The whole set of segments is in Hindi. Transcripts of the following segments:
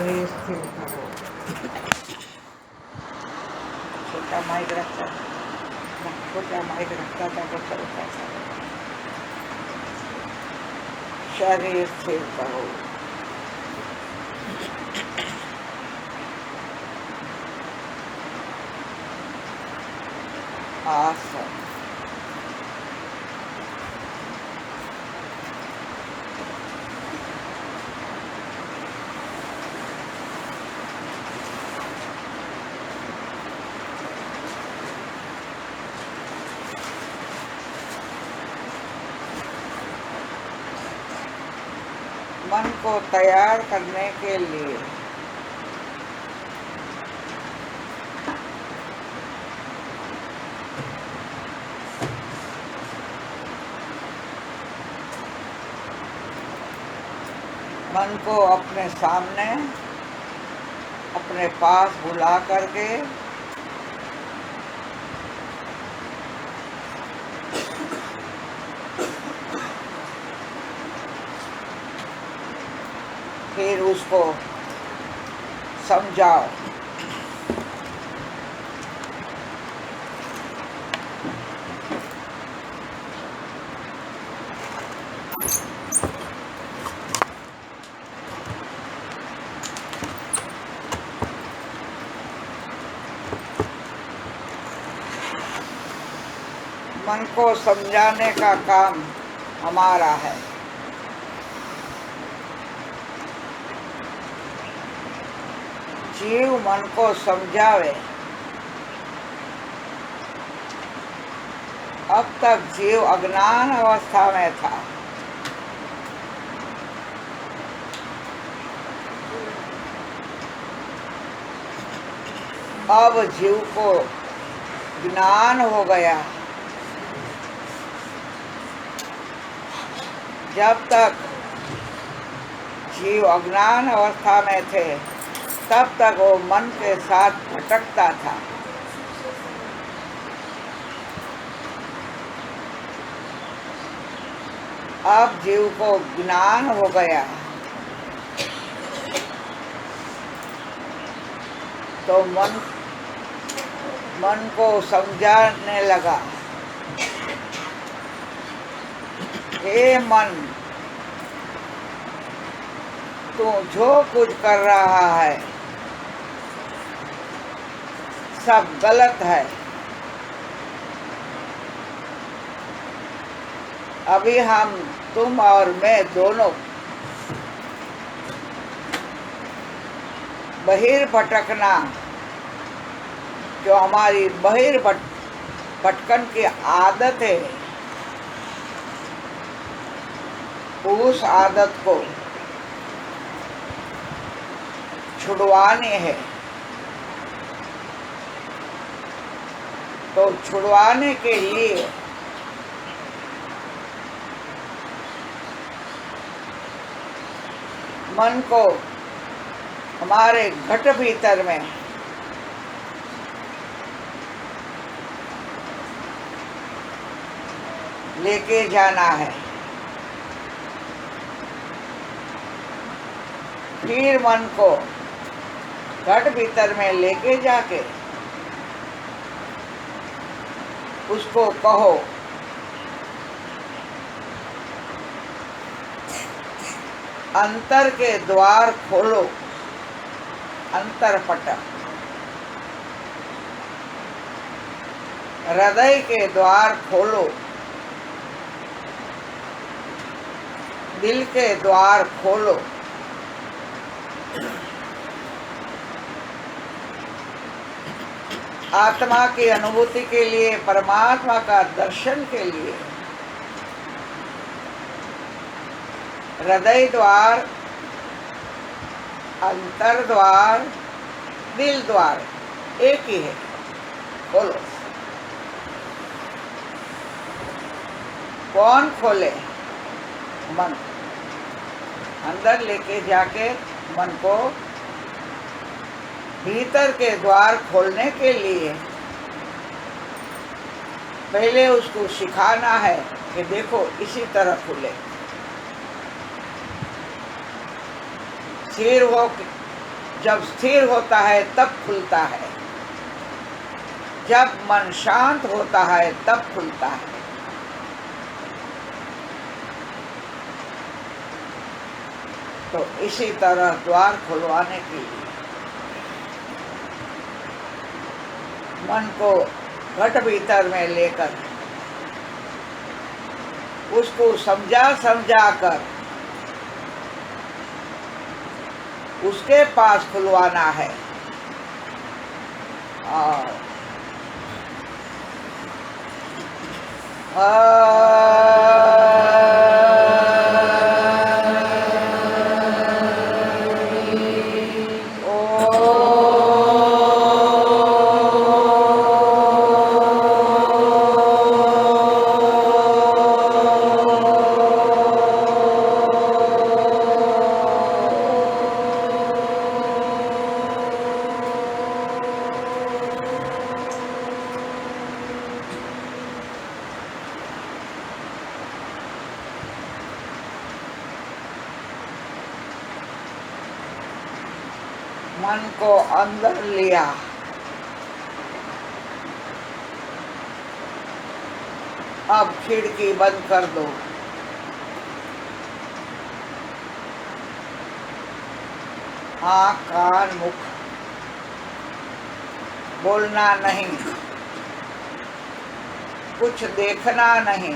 शरीर स्थिर करो। छोटा माइक रखता था, छोटा माइक रखता था तो चलता था। शरीर स्थिर करो। आसन। मन को तैयार करने के लिए मन को अपने सामने, अपने पास बुला करके फिर उसको समझाओ। मन को समझाने का काम हमारा है। जीव मन को समझावे। अब तक जीव अज्ञान अवस्था में था। अब जीव को ज्ञान हो गया। जब तक जीव अज्ञान अवस्था में थे तब तक वो मन के साथ भटकता था। अब जीव को ज्ञान हो गया तो मन को समझाने लगा, हे मन, तू जो कुछ कर रहा है सब गलत है। अभी हम, तुम और मैं दोनों बहिर्भटकना, जो हमारी बहिर्भटकन की आदत है, उस आदत को छुड़वानी है। तो छुड़वाने के लिए मन को हमारे घट भीतर में लेके जाना है। फिर मन को घट भीतर में लेके जाके उसको कहो, अंतर के द्वार खोलो, अंतरपट, हृदय के द्वार खोलो, दिल के द्वार खोलो। आत्मा की अनुभूति के लिए, परमात्मा का दर्शन के लिए हृदय द्वार, अंतर द्वार, दिल द्वार एक ही है, खोलो। कौन खोले? मन। अंदर लेके जाके मन को भीतर के द्वार खोलने के लिए पहले उसको सिखाना है कि देखो इसी तरह खुले। स्थिर हो जब स्थिर होता है तब खुलता है, जब मन शांत होता है तब खुलता है। तो इसी तरह द्वार खुलवाने के लिए मन को घट भीतर में लेकर उसको समझा कर उसके पास खुलवाना है। और मन को अंदर लिया, अब खिड़की बंद कर दो। आँख कान मुख बोलना नहीं, कुछ देखना नहीं,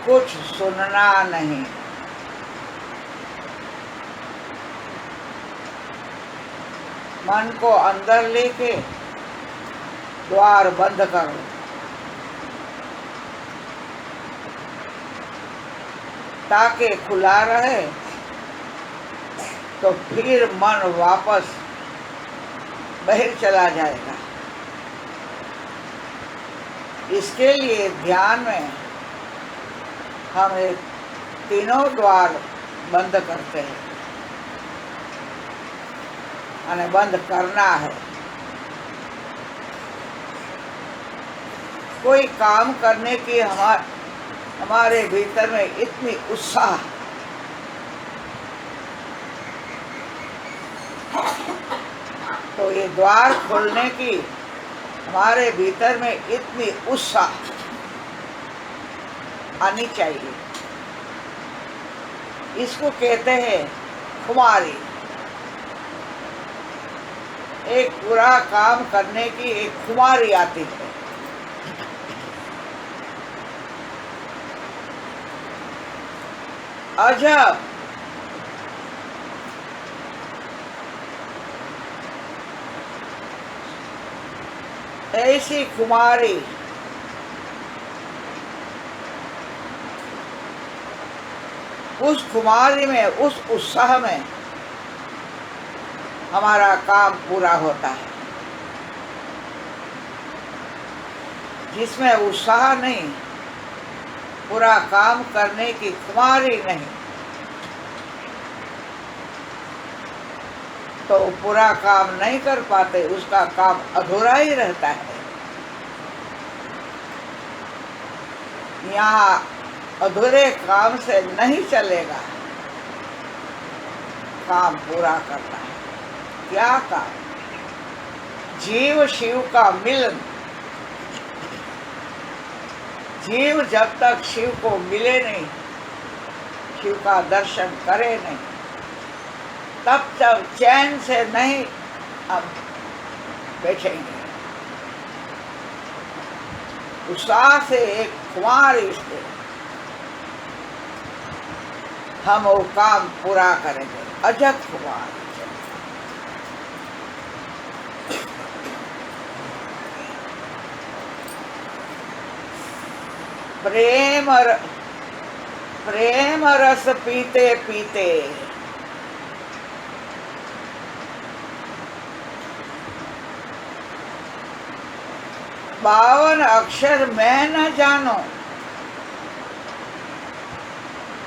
कुछ सुनना नहीं। मन को अंदर लेके द्वार बंद करो। ताकि खुला रहे तो फिर मन वापस बाहर चला जाएगा। इसके लिए ध्यान में हम तीनों द्वार बंद करते हैं, यानी बंद करना है। कोई काम करने की हमारे भीतर में इतनी उत्साह, तो ये द्वार खोलने की हमारे भीतर में इतनी उत्साह आनी चाहिए। इसको कहते हैं खुमारी। एक पूरा काम करने की एक खुमारी आती है। अजब ऐसी खुमारी उस खुमारी में, उस उत्साह में हमारा काम पूरा होता है। जिसमें उत्साह नहीं, पूरा काम करने की खुमारी नहीं, तो पूरा काम नहीं कर पाते, उसका काम अधूरा ही रहता है। यहाँ अधूरे काम से नहीं चलेगा, काम पूरा करना है। क्या काम? जीव शिव का मिलन। जीव जब तक शिव को मिले नहीं, शिव का दर्शन करे नहीं, तब तक चैन से नहीं हम बैठेंगे। उत्साह से एक खुमारी से हम वो काम पूरा करेंगे। अजब खुमार। प्रेम रस पीते पीते बावन अक्षर मैं न जानो।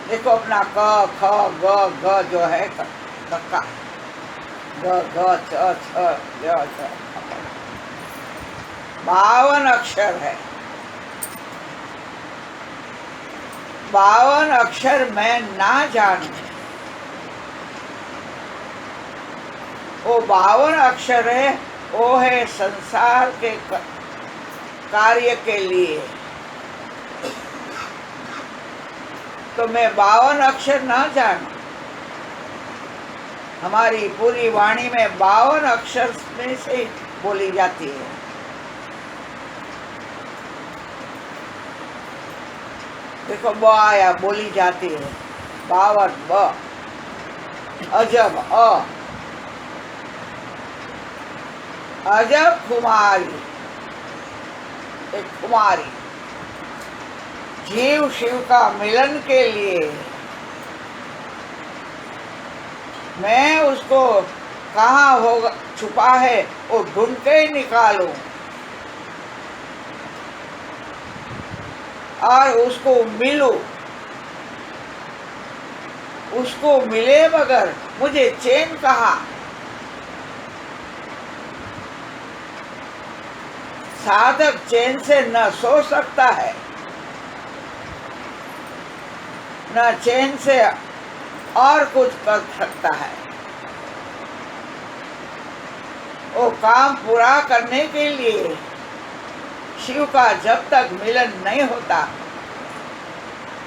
देखो अपना क ख ग घ जो है कक्का, ग घ छ छ ज छ, 52 अक्षर है। 52 अक्षर मैं ना जानूं, वो 52 अक्षर है, वो है संसार के कार्य के लिए। तो मैं 52 अक्षर ना जानूं। हमारी पूरी वाणी में 52 अक्षर में से बोली जाती है। देखो ब आया, बोली जाती है 52 ब, अजब अ, अजब कुमारी, एक कुमारी जीव शिव का मिलन के लिए मैं उसको कहाँ होगा छुपा है वो ढूंढ के ही निकालूं और उसको मिलूं। उसको मिले मगर मुझे चैन कहाँ। साधक चैन से न सो सकता है, न चैन से और कुछ कर सकता है। वो काम पूरा करने के लिए शिव का जब तक मिलन नहीं होता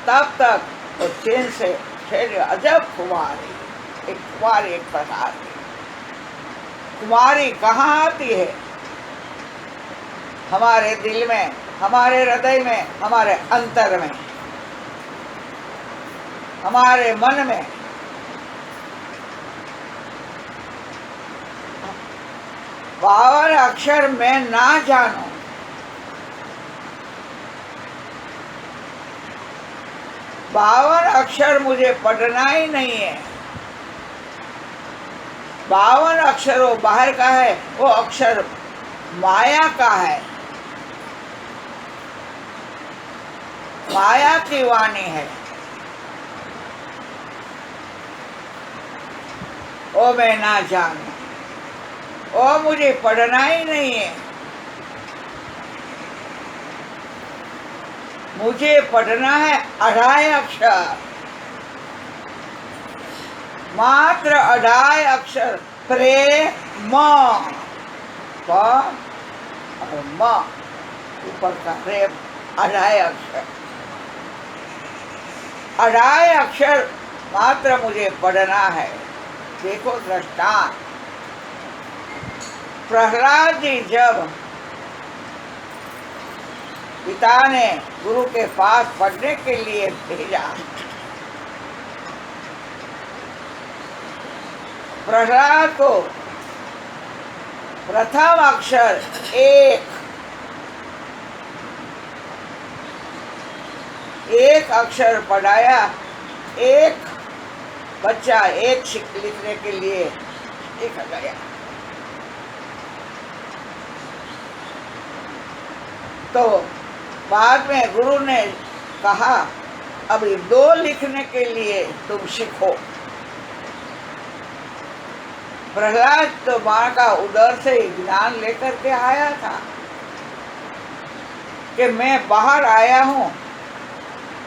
तब तक वो चैन से फिर अजब कुमारी, एक कुमारी एक प्रकार की कुमारी कहाँ आती है? हमारे दिल में, हमारे हृदय में, हमारे अंतर में, हमारे मन में। 52 अक्षर मैं ना जानूं, 52 अक्षर मुझे पढ़ना ही नहीं है। 52 अक्षर वो बाहर का है, वो अक्षर माया का है, माया की वाणी है। वो मैं ना जानूं, वो मुझे पढ़ना ही नहीं है। मुझे पढ़ना है 28 अक्षर, मात्र 28 अक्षर। प्रेम प और म ऊपर का प्रेम, 28 अक्षर। 28 अक्षर मात्र मुझे पढ़ना है। देखो दृष्टांत, प्रहलाद जी जब पिता ने गुरु के पास पढ़ने के लिए भेजा, प्रहलाद को प्रथम अक्षर एक अक्षर पढ़ाया। एक बच्चा एक लिखने के लिए लिखा गया। तो बाद में गुरु ने कहा अभी 2 लिखने के लिए तुम सीखो। प्रहलाद तो माँ का उदर से ज्ञान लेकर के आया था कि मैं बाहर आया हूँ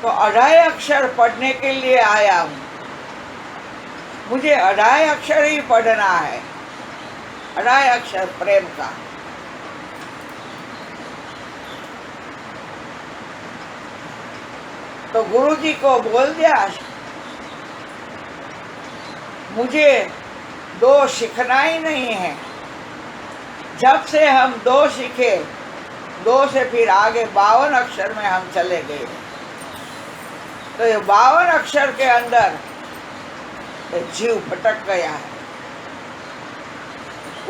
तो 28 अक्षर पढ़ने के लिए आया हूँ, मुझे 28 अक्षर ही पढ़ना है, 28 अक्षर प्रेम का। तो गुरु जी को बोल दिया मुझे 2 सीखना ही नहीं है। जब से हम 2 सीखे, 2 से फिर आगे 52 अक्षर में हम चले गए। तो ये 52 अक्षर के अंदर जीव भटक गया है,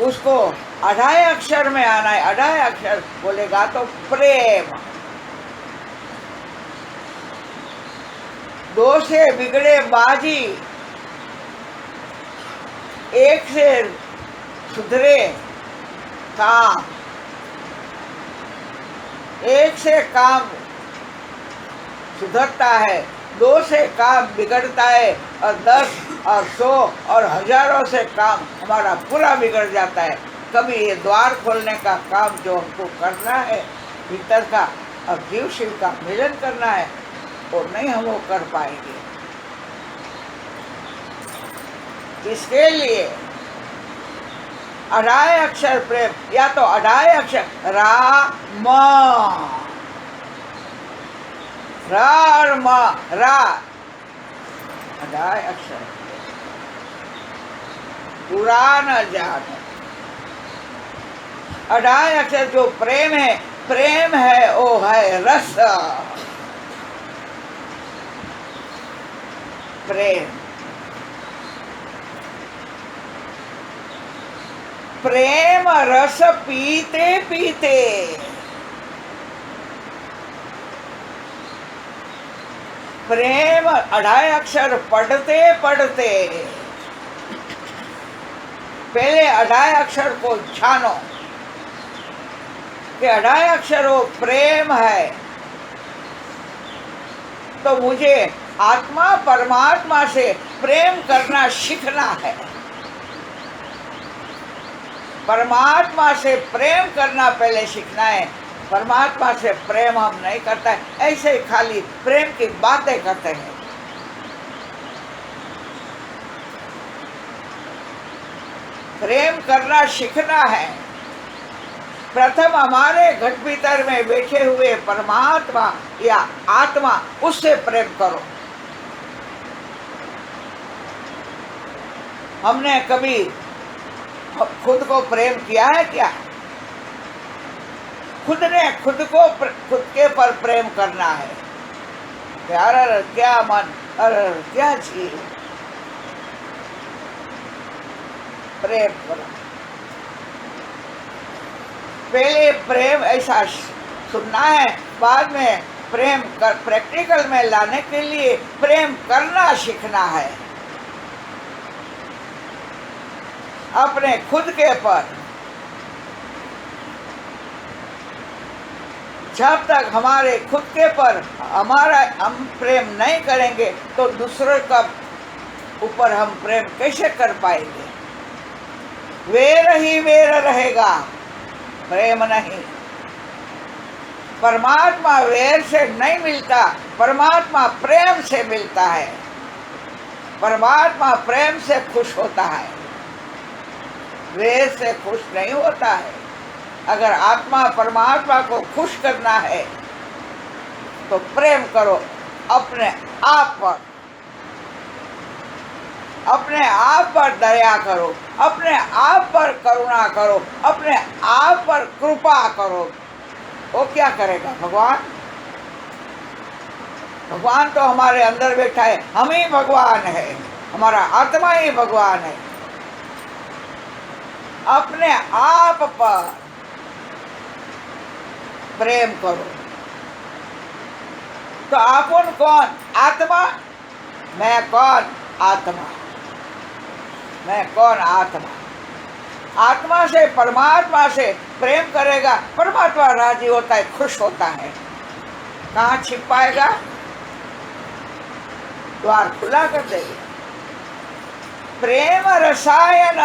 उसको 28 अक्षर में आना है। 28 अक्षर बोलेगा तो प्रेम। 2 से बिगड़े बाजी, 1 से सुधरे काम, 1 से काम सुधरता है, 2 से काम बिगड़ता है, और 10 और 100 और हजारों से काम हमारा पूरा बिगड़ जाता है। कभी ये द्वार खोलने का काम जो हमको करना है भीतर का, और जीव शिव का मिलन करना है, और नहीं हम वो कर पाएंगे। इसके लिए अढ़ाई अक्षर प्रेम, या तो अढ़ाई अक्षर राम, रा और म, रा अढ़ाई अक्षर, पूरा न जाने। अढ़ाई अक्षर जो प्रेम है वो है रस, प्रेम। प्रेम रस पीते पीते, प्रेम अढ़ाई अक्षर पढ़ते पढ़ते, पहले अढ़ाई अक्षर को जानो कि अढ़ाई अक्षर वो प्रेम है। तो मुझे आत्मा परमात्मा से प्रेम करना सीखना है। परमात्मा से प्रेम करना पहले सीखना है। परमात्मा से प्रेम हम नहीं करता है, ऐसे ही खाली प्रेम की बातें करते हैं। प्रेम करना सीखना है। प्रथम हमारे घट भीतर में बैठे हुए परमात्मा या आत्मा, उससे प्रेम करो। हमने कभी खुद को प्रेम किया है क्या? खुद ने खुद के पर प्रेम करना है। प्यार क्या मन, अरे क्या चीज, प्रेम करो। पहले प्रेम ऐसा सुनना है, बाद में प्रेम प्रैक्टिकल में लाने के लिए प्रेम करना सीखना है। अपने खुद के पर जब तक हमारे खुद के पर हम प्रेम नहीं करेंगे तो दूसरों का ऊपर हम प्रेम कैसे कर पाएंगे? वेर ही वेर रहेगा, प्रेम नहीं। परमात्मा वेर से नहीं मिलता, परमात्मा प्रेम से मिलता है। परमात्मा प्रेम से खुश होता है, वेर से खुश नहीं होता है। अगर आत्मा परमात्मा को खुश करना है तो प्रेम करो अपने आप पर, अपने आप पर दया करो, अपने आप पर करुणा करो, अपने आप पर कृपा करो। वो क्या करेगा? भगवान, भगवान तो हमारे अंदर बैठा है, हम ही भगवान है, हमारा आत्मा ही भगवान है। अपने आप पर प्रेम करो। तो आपन कौन? आत्मा। मैं कौन? आत्मा। मैं कौन? आत्मा। आत्मा से परमात्मा से प्रेम करेगा, परमात्मा राजी होता है, खुश होता है। कहाँ छिप पाएगा? द्वार खुला कर देगा। प्रेम रसायन,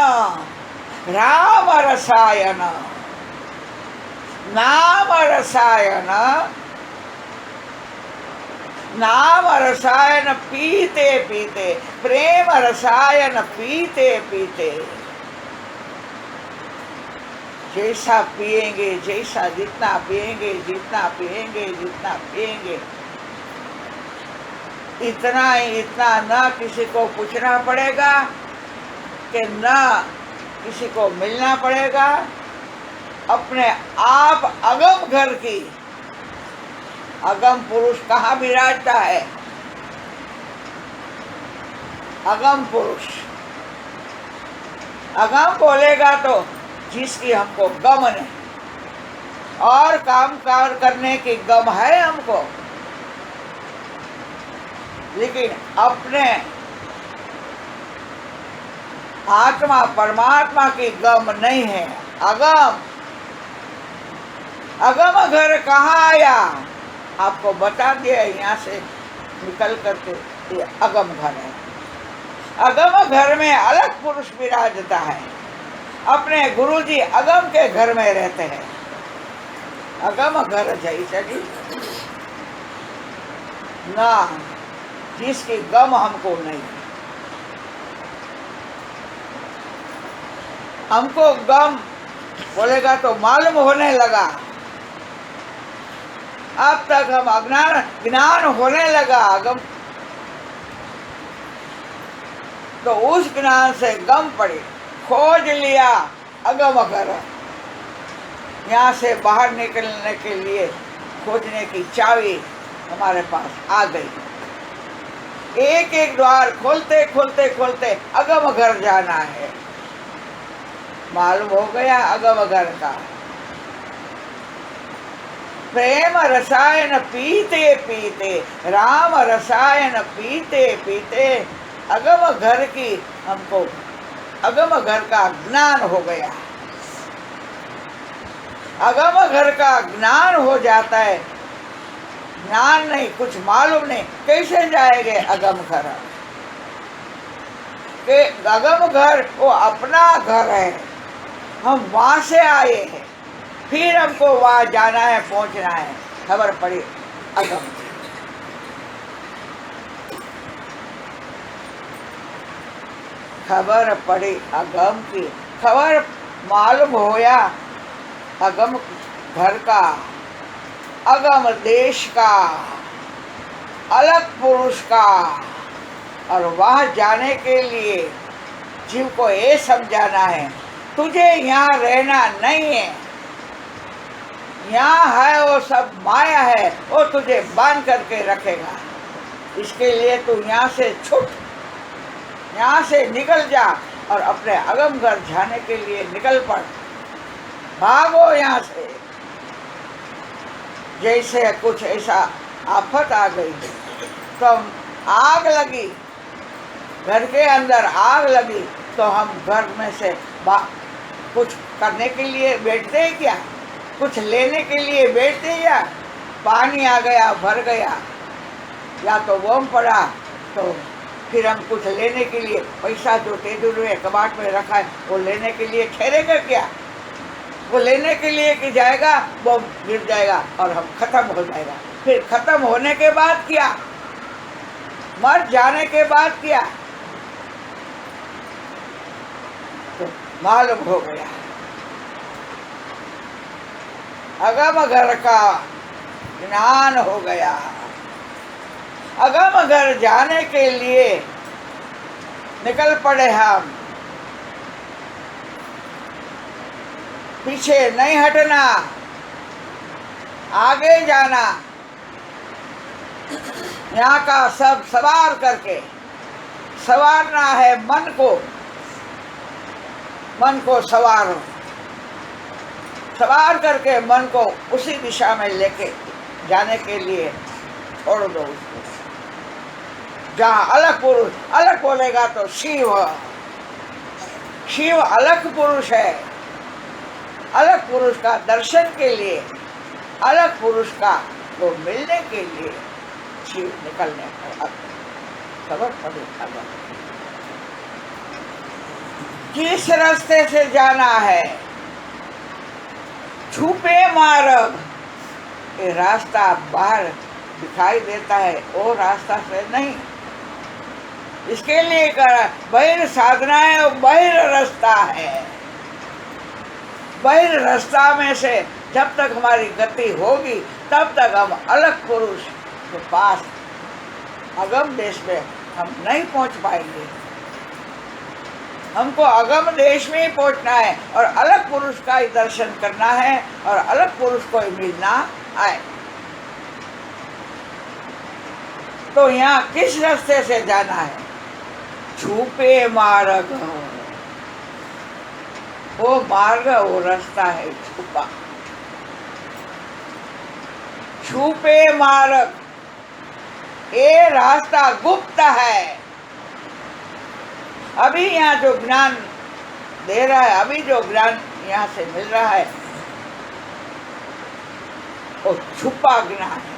राम रसायन, नाम रसायन, नाम रसायन पीते पीते, प्रेम रसायन पीते पीते, जैसा पिएंगे, जैसा जितना पिएंगे, जितना पिएंगे, जितना पिएंगे, इतना ही, इतना न किसी को पूछना पड़ेगा कि न किसी को मिलना पड़ेगा। अपने आप अगम घर की, अगम पुरुष कहाँ विराजता है? अगम पुरुष। अगम बोलेगा तो जिसकी हमको गम नहीं, और काम कार करने की गम है हमको, लेकिन अपने आत्मा परमात्मा की गम नहीं है। अगम, अगम घर कहाँ आया? आपको बता दिया, यहाँ से निकल करके ये अगम घर है। अगम घर में अलग पुरुष विराजता है। अपने गुरुजी अगम के घर में रहते हैं। अगम घर जैसे जी ना, जिसकी गम हमको नहीं। हमको गम बोलेगा तो मालूम होने लगा। अब तक हम अज्ञान ज्ञान होने लगा अगम, तो उस ज्ञान से गम पड़े, खोज लिया अगम अगर। यहाँ से बाहर निकलने के लिए खोजने की चाबी हमारे पास आ गई। एक एक द्वार खोलते खोलते खोलते अगम घर जाना है। मालूम हो गया अगम घर का। प्रेम रसायन पीते पीते, राम रसायन पीते पीते अगम घर की हमको अगम घर का ज्ञान हो गया। अगम घर का ज्ञान हो जाता है। ज्ञान नहीं, कुछ मालूम नहीं, कैसे जाएंगे अगम घर? के अगम घर वो अपना घर है, हम वहां से आए हैं, फिर हमको वहां जाना है, पहुंचना है। खबर पड़ी अगम, खबर पड़ी अगम की, खबर मालूम होया अगम घर का, अगम देश का, अलग पुरुष का। और वह जाने के लिए जीव को ये समझाना है, तुझे यहाँ रहना नहीं है। यहाँ है वो सब माया है, वो तुझे बांध करके रखेगा। इसके लिए तू यहाँ से छूट, यहाँ से निकल जा और अपने अगम घर जाने के लिए निकल पड़। भागो यहाँ से। जैसे कुछ ऐसा आफत आ गई तो आग लगी, घर के अंदर आग लगी, तो हम घर में से कुछ करने के लिए बैठते हैं क्या? कुछ लेने के लिए बैठते हैं या? पानी आ गया, भर गया, या तो बम पड़ा, तो फिर हम कुछ लेने के लिए पैसा जो टेबल में कबाड़ में रखा है वो लेने के लिए ठहरेगा क्या? वो लेने के लिए कि जाएगा, वो गिर जाएगा और हम खत्म हो जाएगा। फिर खत्म होने के बाद क्या? मर जाने के बाद क्या? तो मालूम हो गया अगम घर का ज्ञान हो गया। अगम घर जाने के लिए निकल पड़े हम। पीछे नहीं हटना, आगे जाना। यहाँ का सब सवार करके, सवारना है मन को, मन को सवारो, सवार करके मन को उसी दिशा में लेके जाने के लिए छोड़ दो उसको। जहाँ अलग पुरुष, अलग बोलेगा तो शिव, शिव अलग पुरुष है। अलग पुरुष का दर्शन के लिए, अलग पुरुष का को मिलने के लिए शिव निकलने पर खबर पड़ी। खबर किस रास्ते से जाना है? छुपे मार्ग, ये रास्ता बाहर दिखाई देता है, वो रास्ता से नहीं। इसके लिए करा बहिर साधना है और बहिर रास्ता है। बहिर रास्ता में से जब तक हमारी गति होगी तब तक हम अलग पुरुष के पास, अगम देश में हम नहीं पहुंच पाएंगे। हमको अगम देश में ही पहुंचना है और अलग पुरुष का ही दर्शन करना है और अलग पुरुष को ही मिलना है। तो यहाँ किस रास्ते से जाना है? छुपे मार्ग, वो मार्ग, वो रास्ता है छुपा। छुपे मार्ग, ये रास्ता गुप्त है। अभी यहाँ जो ज्ञान दे रहा है, अभी जो ज्ञान यहाँ से मिल रहा है, वो छुपा ज्ञान है,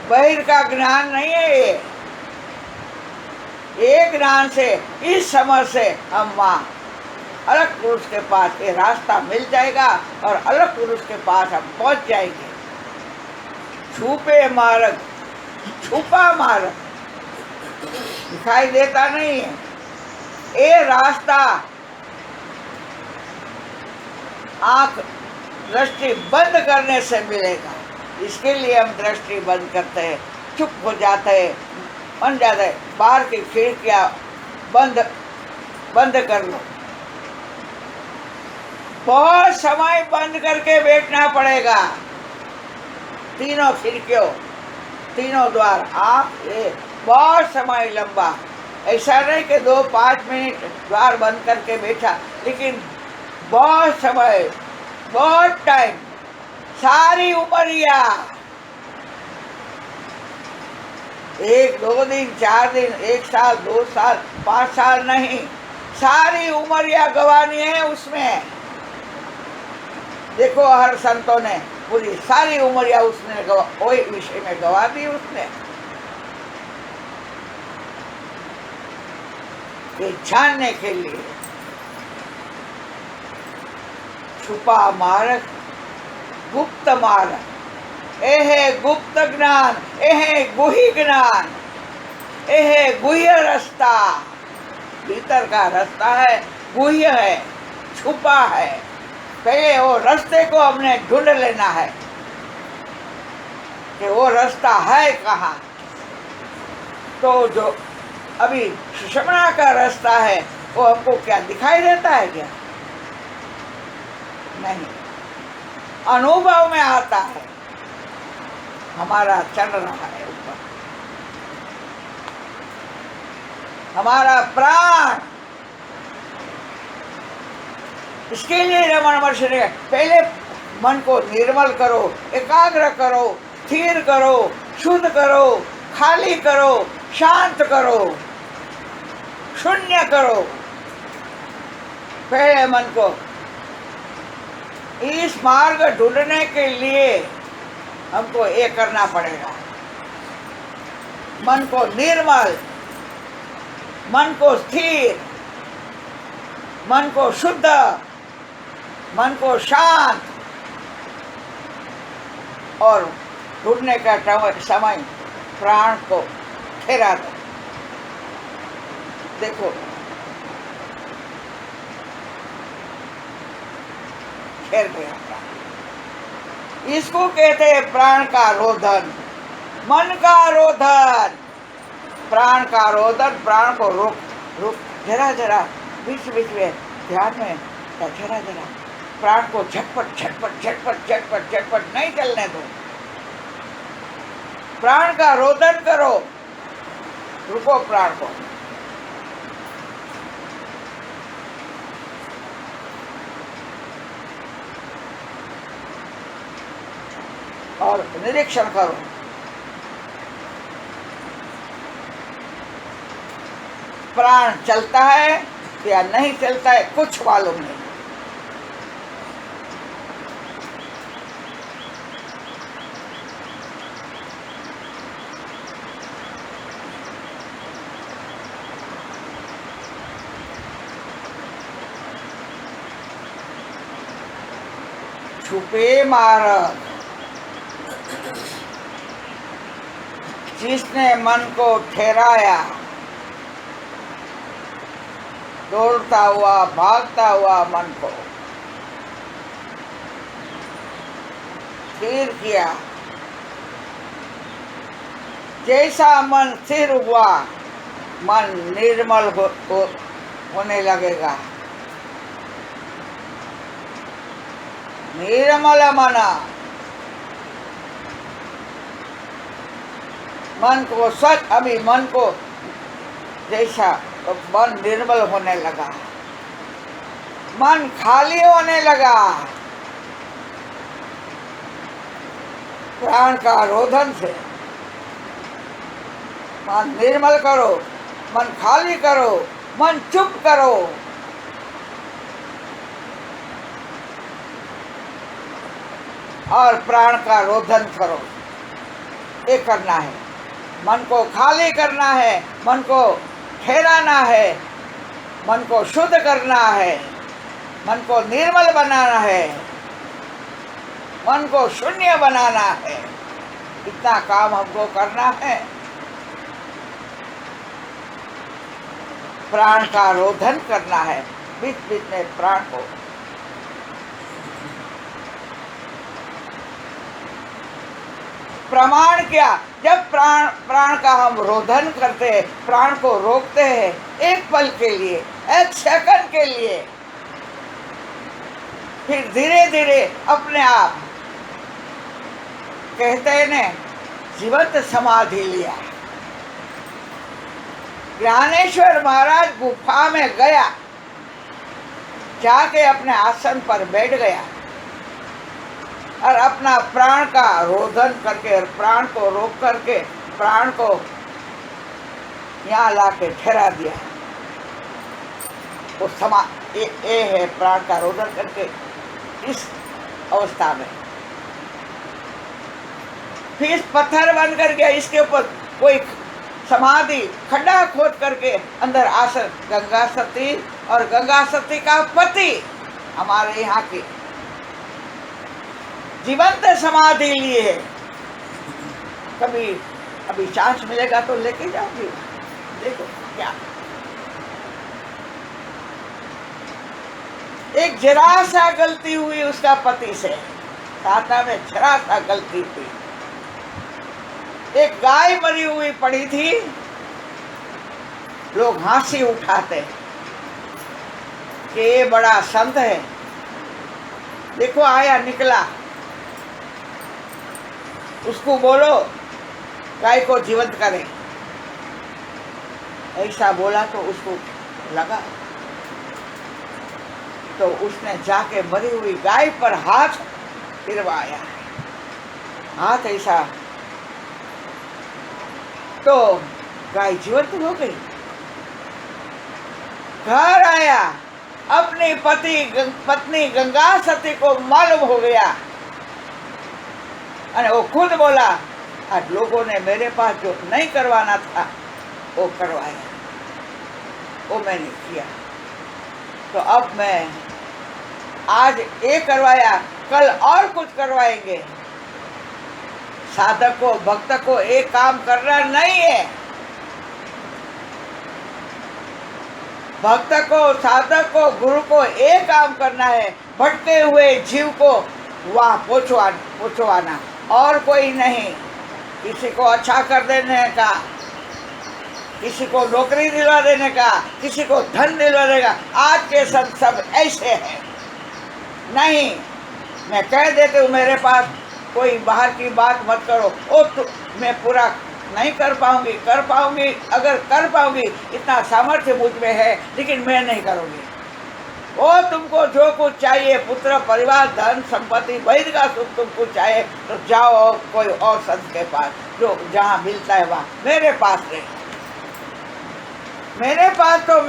बहिर का ज्ञान नहीं है। ये ज्ञान से, इस समझ से हम वहाँ अलग पुरुष के पास ये रास्ता मिल जाएगा और अलग पुरुष के पास हम पहुंच जाएंगे। छुपे मार्ग, छुपा मार्ग दिखाई देता नहीं है। ये रास्ता आंख दृष्टि बंद करने से मिलेगा। इसके लिए हम दृष्टि बंद करते हैं, चुप हो जाते हैं, बन जाते हैं। बाहर की खिड़कियां बंद कर लो। बहुत समय बंद करके बैठना पड़ेगा। तीनों खिड़कियों, तीनों द्वार, आप ये बहुत समय लंबा, ऐसा नहीं कि 2-5 मिनट द्वार बंद करके बैठा, लेकिन बहुत समय, बहुत टाइम, सारी उमरिया, 1-2 दिन, 4 दिन, 1 साल, 2 साल, 5 साल नहीं, सारी उमरिया गंवानी है उसमें। देखो हर संतों ने पूरी सारी उमरिया उसने कोई विषय में गवा दी उसने। ये जानने के लिए छुपा मार्ग, गुप्त मार्ग, है गुप्त ज्ञान, है गुही ज्ञान, है गुह्य रास्ता। भीतर का रास्ता है, गुह्य है, छुपा है। पहले वो रास्ते को हमने ढूंढ लेना है कि वो रास्ता है कहाँ। तो जो अभी सुषमना का रास्ता है वो हमको क्या दिखाई देता है क्या? नहीं, अनुभव में आता है। हमारा चल रहा है ऊपर, हमारा प्राण। इसके लिए रमण महर्षि ने पहले मन को निर्मल करो, एकाग्र करो, स्थिर करो, शुद्ध करो, खाली करो, शांत करो, शून्य करो। पहले मन को इस मार्ग ढूंढने के लिए हमको ये करना पड़ेगा। मन को निर्मल, मन को स्थिर, मन को शुद्ध, मन को शांत, और ढूंढने का समय प्राण को ठहरा दो। देखो ठहर गया प्राण। इसको कहते हैं प्राण का रोधन, मन का रोधन। प्राण का रोधन, प्राण को रोक जरा बीच में ध्यान में जरा प्राण को झटपट नहीं चलने दो। प्राण का रोधन करो, रुको प्राण को। और निरीक्षण करो। प्राण चलता है या नहीं चलता है कुछ मालूम नहीं। छुपे मार्ग, जिसने मन को ठहराया, दौड़ता हुआ भागता हुआ मन को स्थिर किया। जैसा मन स्थिर हुआ, मन निर्मल होने लगेगा। निर्मल मन को स्वच्छ, अभी मन को जैसा तो मन निर्मल होने लगा, मन खाली होने लगा। प्राण का रोधन से मन निर्मल करो, मन खाली करो, मन चुप करो। और प्राण का रोधन करो। ये करना है, मन को खाली करना है, मन को ठहराना है, मन को शुद्ध करना है, मन को निर्मल बनाना है, मन को शून्य बनाना है। इतना काम हमको करना है। प्राण का रोधन करना है, बीच बीच में प्राण को प्रमाण क्या, जब प्राण का हम रोधन करते हैं, प्राण को रोकते हैं एक पल के लिए, एक सेकंड के लिए, फिर धीरे धीरे अपने आप कहते हैं ने जीवंत समाधि लिया। ज्ञानेश्वर महाराज गुफा में गया, जाके अपने आसन पर बैठ गया और अपना प्राण का रोधन करके और प्राण को रोक करके प्राण को यहाँ लाके ठहरा दिया। वो ये है प्राण का रोधन करके इस अवस्था में। फिर पत्थर बन कर गया, इसके ऊपर कोई समाधि खड्डा खोद करके अंदर आसन गंगा सती और गंगा सती का पति हमारे यहाँ की जीवंत समाधि लिए है। कभी अभी चांस मिलेगा तो लेके जाऊंगी, देखो क्या। एक जरा सा गलती हुई उसका पति से, साधना में जरा सा गलती हुई। एक गाय मरी हुई पड़ी थी, लोग हंसी उठाते कि ये बड़ा संत है, देखो आया निकला, उसको बोलो गाय को जीवंत करे। ऐसा बोला तो उसको लगा, तो उसने जाके मरी हुई गाय पर हाथ फिरवाया, हाथ ऐसा, तो गाय जीवंत हो गई। घर आया, अपनी पत्नी गंगा सती को मालूम हो गया, और वो खुद बोला आज लोगों ने मेरे पास जो नहीं करवाना था वो करवाया, वो मैंने किया, तो अब मैं आज ये करवाया, कल और कुछ करवाएंगे। साधक को भक्त को एक काम करना नहीं है, भक्त को साधक को गुरु को एक काम करना है, भटके हुए जीव को वहाँ पहुँचवाना, और कोई नहीं। किसी को अच्छा कर देने का, किसी को नौकरी दिलवा देने का, किसी को धन दिलवा देगा, आज के संत सब ऐसे हैं। नहीं, मैं कह देती हूँ मेरे पास कोई बाहर की बात मत करो, वो तो मैं पूरा नहीं कर पाऊंगी, अगर कर पाऊंगी इतना सामर्थ्य मुझ में है, लेकिन मैं नहीं करूंगी। वो तुमको जो कुछ चाहिए, पुत्र परिवार धन संपत्ति वैध का सुख तुमको चाहिए, तो जाओ कोई और संत के पास, जो जहाँ मिलता है वहाँ, मेरे पास नहीं। मेरे पास तो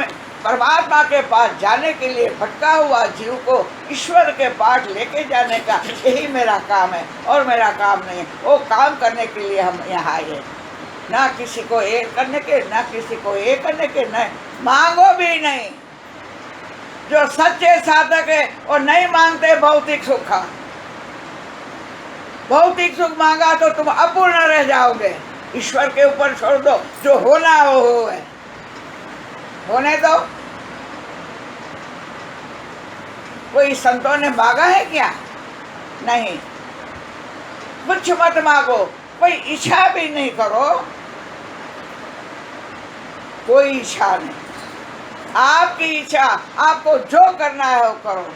परमात्मा के पास जाने के लिए भटका हुआ जीव को ईश्वर के पास लेके जाने का यही मेरा काम है, और मेरा काम नहीं है। वो काम करने के लिए हम यहाँ आए, ना किसी को एक करने के, ना किसी को एक करने के, नहीं मांगो भी नहीं। जो सच्चे साधक है वो नहीं मांगते भौतिक सुख। भौतिक सुख मांगा तो तुम अपूर्ण रह जाओगे, ईश्वर के ऊपर छोड़ दो, जो होना हो है, होने दो। कोई संतों ने मांगा है क्या? नहीं। कुछ मत मांगो, कोई इच्छा भी नहीं करो, कोई इच्छा नहीं। आपकी इच्छा, आपको जो करना है वो करो।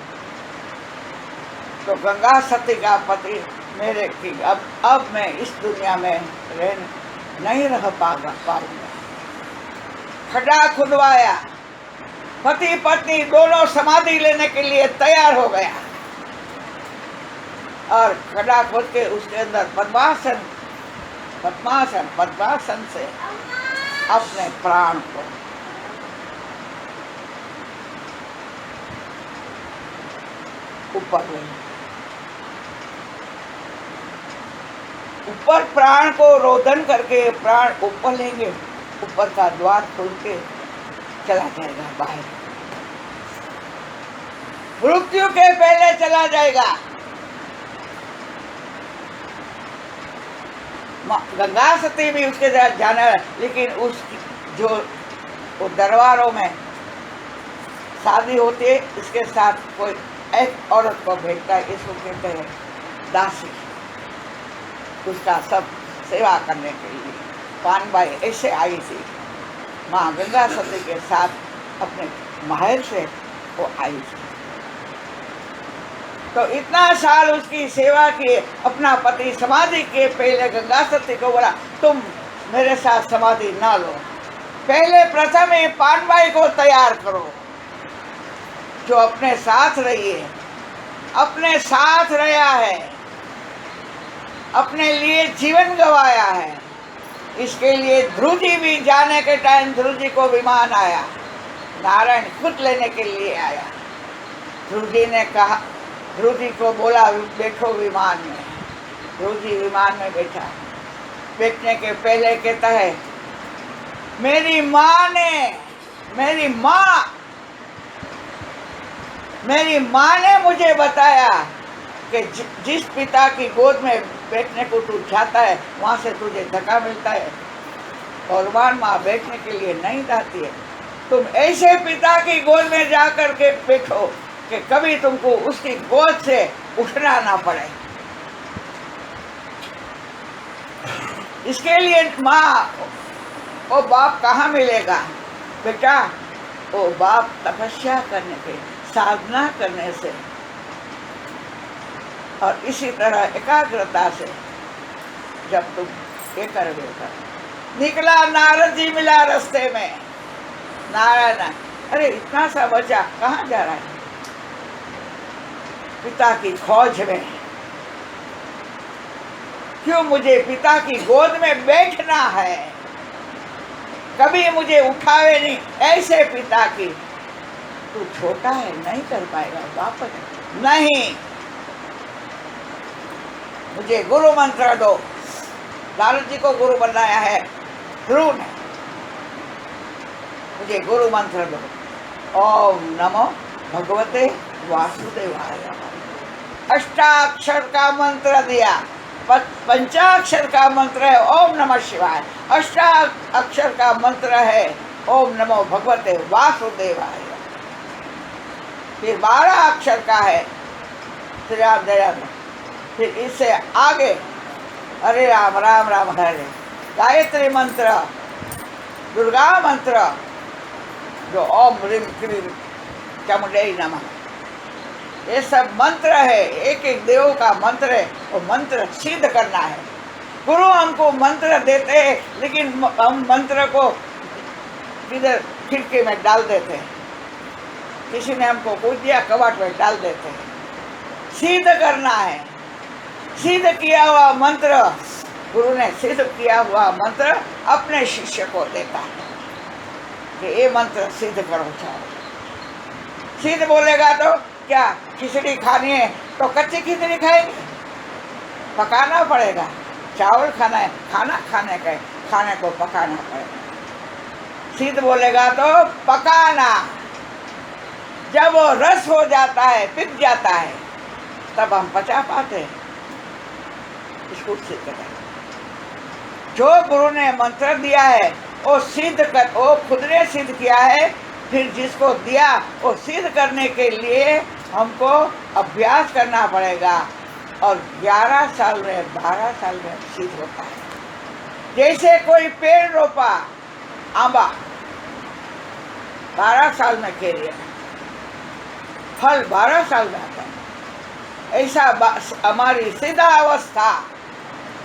तो गंगा सती का पति मेरे की अब मैं इस दुनिया में नहीं रह पाऊंगा। खड्डा खुदवाया, पति पत्नी दोनों समाधि लेने के लिए तैयार हो गया, और खड्डा खोद के उसके अंदर पद्मासन से अपने प्राण को ऊपर प्राण को रोदन करके प्राण ऊपर लेंगे, ऊपर का द्वार खोल के चला जाएगा बाहर, मृत्यु के पहले चला जाएगा। गंगा सती भी उसके साथ जाना है, लेकिन उस जो वो दरबारों में शादी होती है, इसके साथ कोई एक औरत को भेजता है, इसको कहते हैं दासी। उसका सब सेवा करने के लिए पानबाई ऐसे आई थी। माँ गंगा सती के साथ अपने महल से वो आई थी। तो इतना साल उसकी सेवा की। अपना पति समाधि के पहले गंगा सती को बोला, तुम मेरे साथ समाधि ना लो, पहले प्रथम ही पानबाई को तैयार करो, जो अपने साथ रही है, अपने साथ रहा है, अपने लिए जीवन गवाया है। इसके लिए ध्रुव जी भी जाने के टाइम ध्रुव जी को विमान आया, नारायण खुद लेने के लिए आया। ध्रुव जी ने कहा, ध्रुव जी को बोला बैठो विमान में। ध्रुव जी विमान में बैठा। बैठने के पहले कहता है, मेरी माँ ने मुझे बताया कि जिस पिता की गोद में बैठने को तू चाहता है वहाँ से तुझे धक्का मिलता है और माँ बैठने के लिए नहीं चाहती है। तुम ऐसे पिता की गोद में जा कर के बैठो कि कभी तुमको उसकी गोद से उठना ना पड़े। इसके लिए माँ वो बाप कहाँ मिलेगा बेटा? वो बाप तपस्या करने के, साधना करने से और इसी तरह एकाग्रता से जब तुम ये करोगे। निकला, नारद जी मिला रास्ते में। नारायण, अरे इतना सा बच्चा कहाँ जा रहा है? पिता की खोज में। क्यों मुझे पिता की गोद में बैठना है? कभी मुझे उठावे नहीं ऐसे पिता की। तू छोटा है, नहीं कर पाएगा वापस। नहीं, मुझे गुरु मंत्र दो। लालू जी को गुरु बनाया है ध्रुव ने। मुझे गुरु मंत्र दो। ओम नमो भगवते वासुदेवाय। अष्टाक्षर का मंत्र दिया। पंचाक्षर का मंत्र है ओम नमः शिवाय। अष्टाक्षर का मंत्र है ओम नमो भगवते वासुदेवाय। फिर 12 अक्षर का है श्री राम जय राम। फिर इससे आगे हरे राम राम राम हरे, गायत्री मंत्र, दुर्गा मंत्र जो ओम ह्रीं क्लीं चामुंडे नमः, ये सब मंत्र है। एक एक देव का मंत्र है, वो मंत्र सिद्ध करना है। गुरु हमको मंत्र देते हैं लेकिन हम मंत्र को किधर खिड़की में डाल देते हैं। किसी ने हमको पूछ दिया, कबाट में डाल देते हैं। सिद्ध करना है। सिद्ध किया हुआ मंत्र, गुरु ने सिद्ध किया हुआ मंत्र अपने शिष्य को देता है कि ये मंत्र सिद्ध करो। चाहो सिद्ध बोलेगा तो क्या खिचड़ी खानी है तो कच्ची खिचड़ी खाएंगे? पकाना पड़ेगा। चावल खाना है, खाना खाने का है, खाने को पकाना पड़ेगा। सिद्ध बोलेगा तो पकाना। जब वो रस हो जाता है, पिघल जाता है, तब हम पचा पाते हैं। इसको सिद्ध करें। जो गुरु ने मंत्र दिया है वो सिद्ध कर, वो खुद ने सिद्ध किया है। फिर जिसको दिया वो सिद्ध करने के लिए हमको अभ्यास करना पड़ेगा। और 11 साल में 12 साल में सिद्ध होता है। जैसे कोई पेड़ रोपा, आंबा 12 साल में केरिया, फल 12 साल में आता है। ऐसा हमारी सिद्ध अवस्था,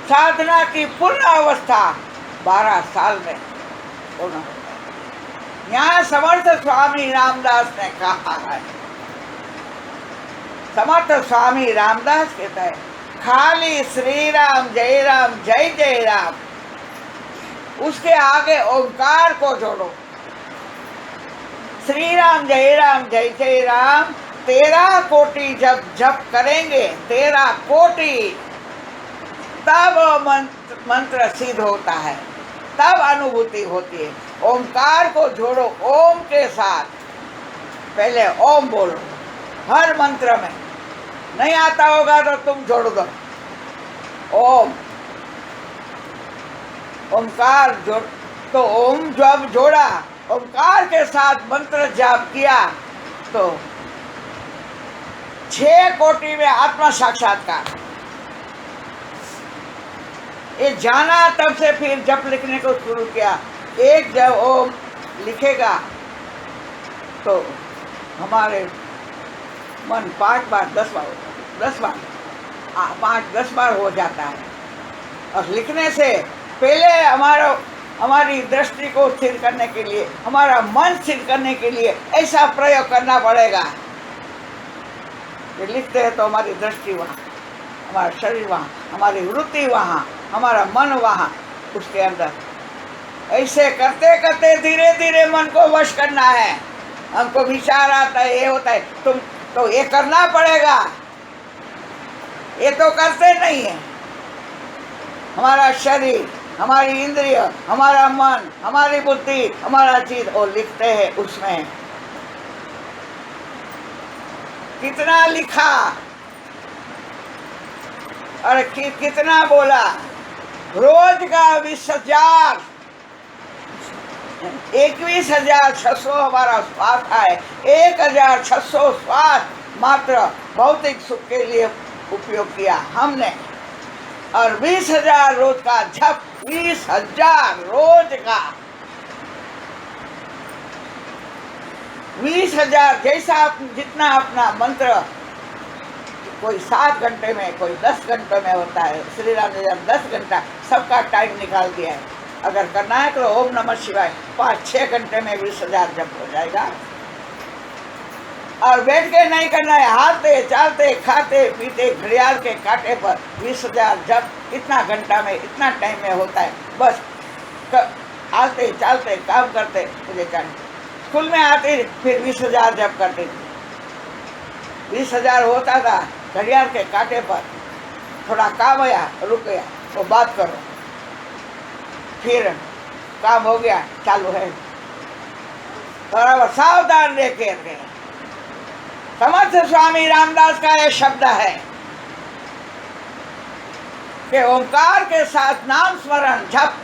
साधना की पूर्ण अवस्था 12 साल में पूर्ण होता है। यहाँ समर्थ स्वामी रामदास ने कहा है। समर्थ स्वामी रामदास कहता है, खाली श्री राम जय राम, उसके आगे ओंकार को जोड़ो। श्री राम जय राम 13 कोटि जब जप करेंगे, 13 कोटि, तब मंत्र सिद्ध होता है, तब अनुभूति होती है। ओंकार को जोड़ो ओम के साथ। पहले ओम बोलो हर मंत्र में। नहीं आता होगा तो तुम जोड़ दो ओम। ओंकार जोड़, तो ओम जब जोड़ा, ओंकार के साथ मंत्र जाप किया तो 6 कोटि में आत्मा साक्षात्कार। ये जाना, तब से फिर जप लिखने को शुरू किया। एक जब ओम लिखेगा तो हमारे मन 5 बार 10 बार 5-10 बार हो जाता है। और लिखने से पहले हमारी दृष्टि को स्थिर करने के लिए, हमारा मन स्थिर करने के लिए ऐसा प्रयोग करना पड़ेगा कि लिखते हैं तो हमारी दृष्टि वहाँ, हमारा शरीर वहाँ, हमारी वृत्ति वहाँ, हमारा मन वहाँ, उसके अंदर। ऐसे करते करते धीरे धीरे मन को वश करना है। हमको विचार आता है, ये होता है, तुम तो ये करना पड़ेगा, ये तो करते नहीं है। हमारा शरीर, हमारी इंद्रिय, हमारा मन, हमारी बुद्धि, हमारा चीज, और लिखते हैं उसमें। कितना लिखा और कितना बोला। रोज का 20,000 21,600 हमारा श्वास है। 1,600 श्वास मात्र भौतिक सुख के लिए उपयोग किया हमने, और 20,000 रोज का जप, 20,000 रोज का 20,000। जैसा जितना अपना मंत्र, कोई 7 घंटे में, कोई 10 घंटे में होता है। श्री राम ने जब 10 घंटा सबका टाइम निकाल दिया है। अगर करना है तो ओम नमः शिवाय 5-6 घंटे में 20,000 जप हो जाएगा। और बैठ के नहीं करना है, हालते चलते खाते पीते घड़ियाल के कांटे पर 20,000 जप इतना घंटा में, इतना टाइम में होता है। बस हालते चलते काम करते मुझे चाहिए। स्कूल में आते फिर 20,000 जप करते थे। 20,000 होता था घड़ियाल के कांटे पर। थोड़ा काम आया, रुक गया तो बात करो, फिर काम हो गया, चालू है। बराबर सावधान रह के। समर्थ स्वामी रामदास का यह शब्द है कि ओंकार के साथ नाम स्मरण जप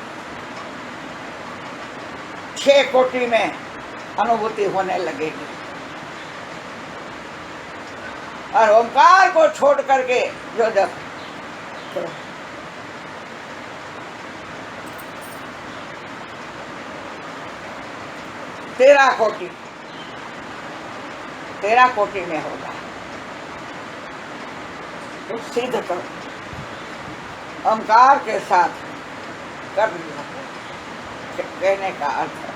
6 कोटि में अनुभूति होने लगेगी। और ओंकार को छोड़ करके जो जप, तो 13 कोटि में होगा। तो सिद्ध करो, ओंकार के साथ कर लिया। कहने का अर्थ है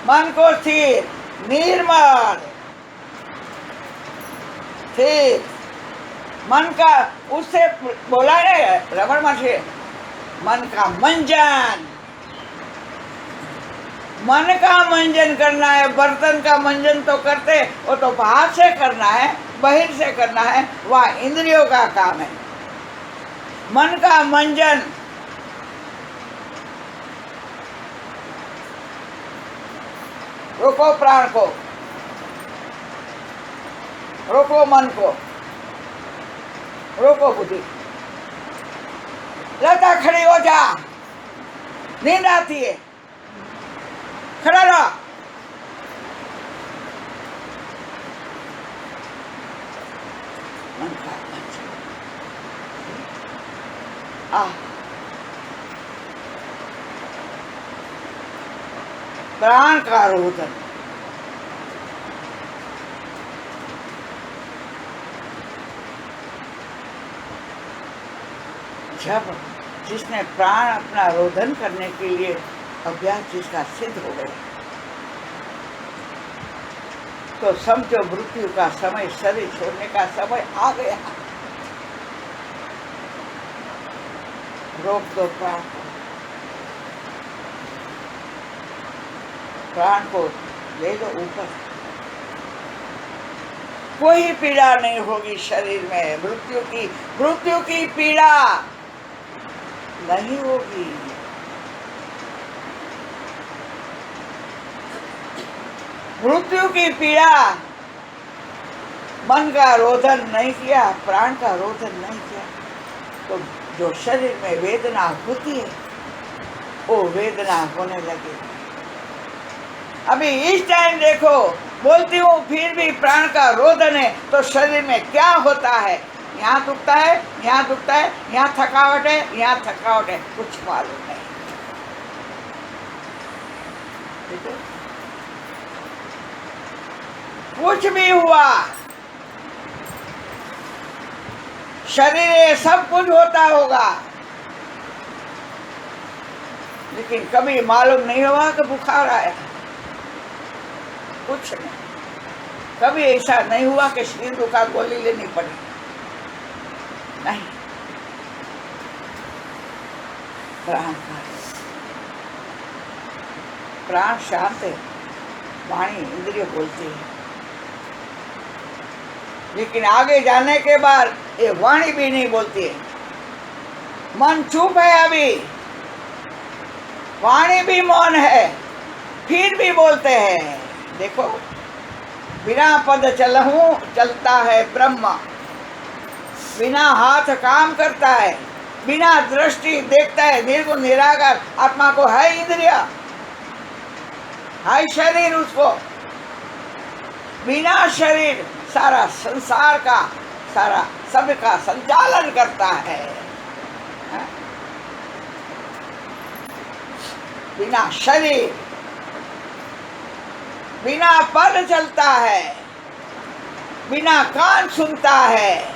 मन को स्थिर, निर्मल, स्थिर मन का, उससे बोला है रमण महर्षि, मन का मंजन। मन का मंजन करना है। बर्तन का मंजन तो करते, वो तो बाहर से करना है, बाहर से करना है, वह इंद्रियों का काम है। मन का मंजन रोको, प्राण को रोको, मन को रोको, बुद्धि। लता खड़ी हो जा, नींद आती है, खड़ा रहो। मन का प्राण का रोदन। जब जिसने प्राण अपना रोदन करने के लिए अभ्यास जिसका सिद्ध हो गया, तो समझो मृत्यु का समय, शरीर छोड़ने का समय आ गया। रोक दो प्राण को, प्राण को ले लो ऊपर। कोई पीड़ा नहीं होगी शरीर में, मृत्यु की पीड़ा नहीं होगी। मृत्यु की पीड़ा, मन का रोदन नहीं किया, प्राण का रोदन नहीं किया, तो जो शरीर में वेदना होती है वो वेदना होने लगी। अभी इस टाइम देखो, बोलती हूँ फिर भी प्राण का रोदन है, तो शरीर में क्या होता है। यहाँ दुखता है, यहाँ दुखता है, यहाँ थकावट है, यहाँ थकावट है, कुछ मालूम नहीं। ठीक है? कुछ भी हुआ, शरीर ये सब कुछ होता होगा, लेकिन कभी मालूम नहीं हुआ कि बुखार आया, कुछ नहीं। कभी ऐसा नहीं हुआ कि शरीर दुखा गोली लेनी पड़ी, नहीं। प्राण शांत है, वाणी इंद्रिय बोलती है, लेकिन आगे जाने के बाद ये वाणी भी नहीं बोलती है। मन चुप है अभी, वाणी भी मौन है, फिर भी बोलते हैं। देखो, बिना पद चलहूं चलता है ब्रह्म, बिना हाथ काम करता है, बिना दृष्टि देखता है निर्गुण निराकार आत्मा को, है इंद्रिया, है शरीर, उसको बिना शरीर सारा संसार का, सारा सबका संचालन करता है। बिना शरीर, बिना पद चलता है, बिना कान सुनता है,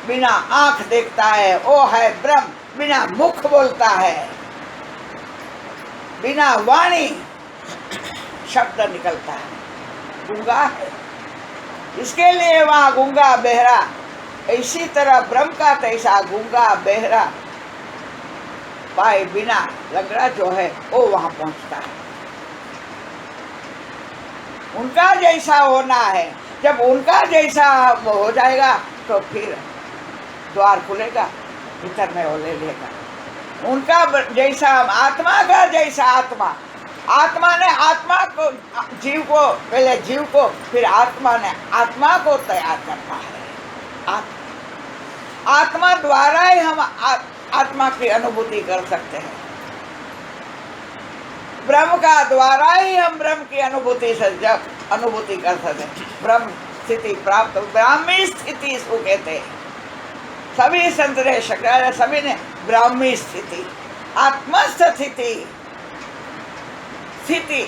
बिना आंख देखता है, वो है ब्रह्म। बिना मुख बोलता है, बिना वाणी शब्द निकलता है, गूंगा है। इसके लिए वहां गूंगा बहरा, इसी तरह ब्रह्म का तैसा गूंगा बहरा पाए बिना लंगड़ा जो है वो वहां पहुंचता है। उनका जैसा होना है, जब उनका जैसा हो जाएगा तो फिर द्वार खुलेगा, भीतर में वो ले लेगा। उनका जैसा, आत्मा का जैसा आत्मा, आत्मा ने आत्मा को, जीव को, पहले जीव को, फिर आत्मा ने आत्मा को तैयार करता है। आत्मा द्वारा ही हम आत्मा की अनुभूति कर सकते हैं। ब्रह्म का द्वारा ही हम ब्रह्म की अनुभूति से जब अनुभूति कर सकते हैं। ब्रह्म स्थिति प्राप्त, ब्राह्मी स्थिति इसको कहते हैं। सभी संत ने, शंकराचार्य सभी ने ब्राह्मी स्थिति, आत्मस्थ स्थिति, स्थिति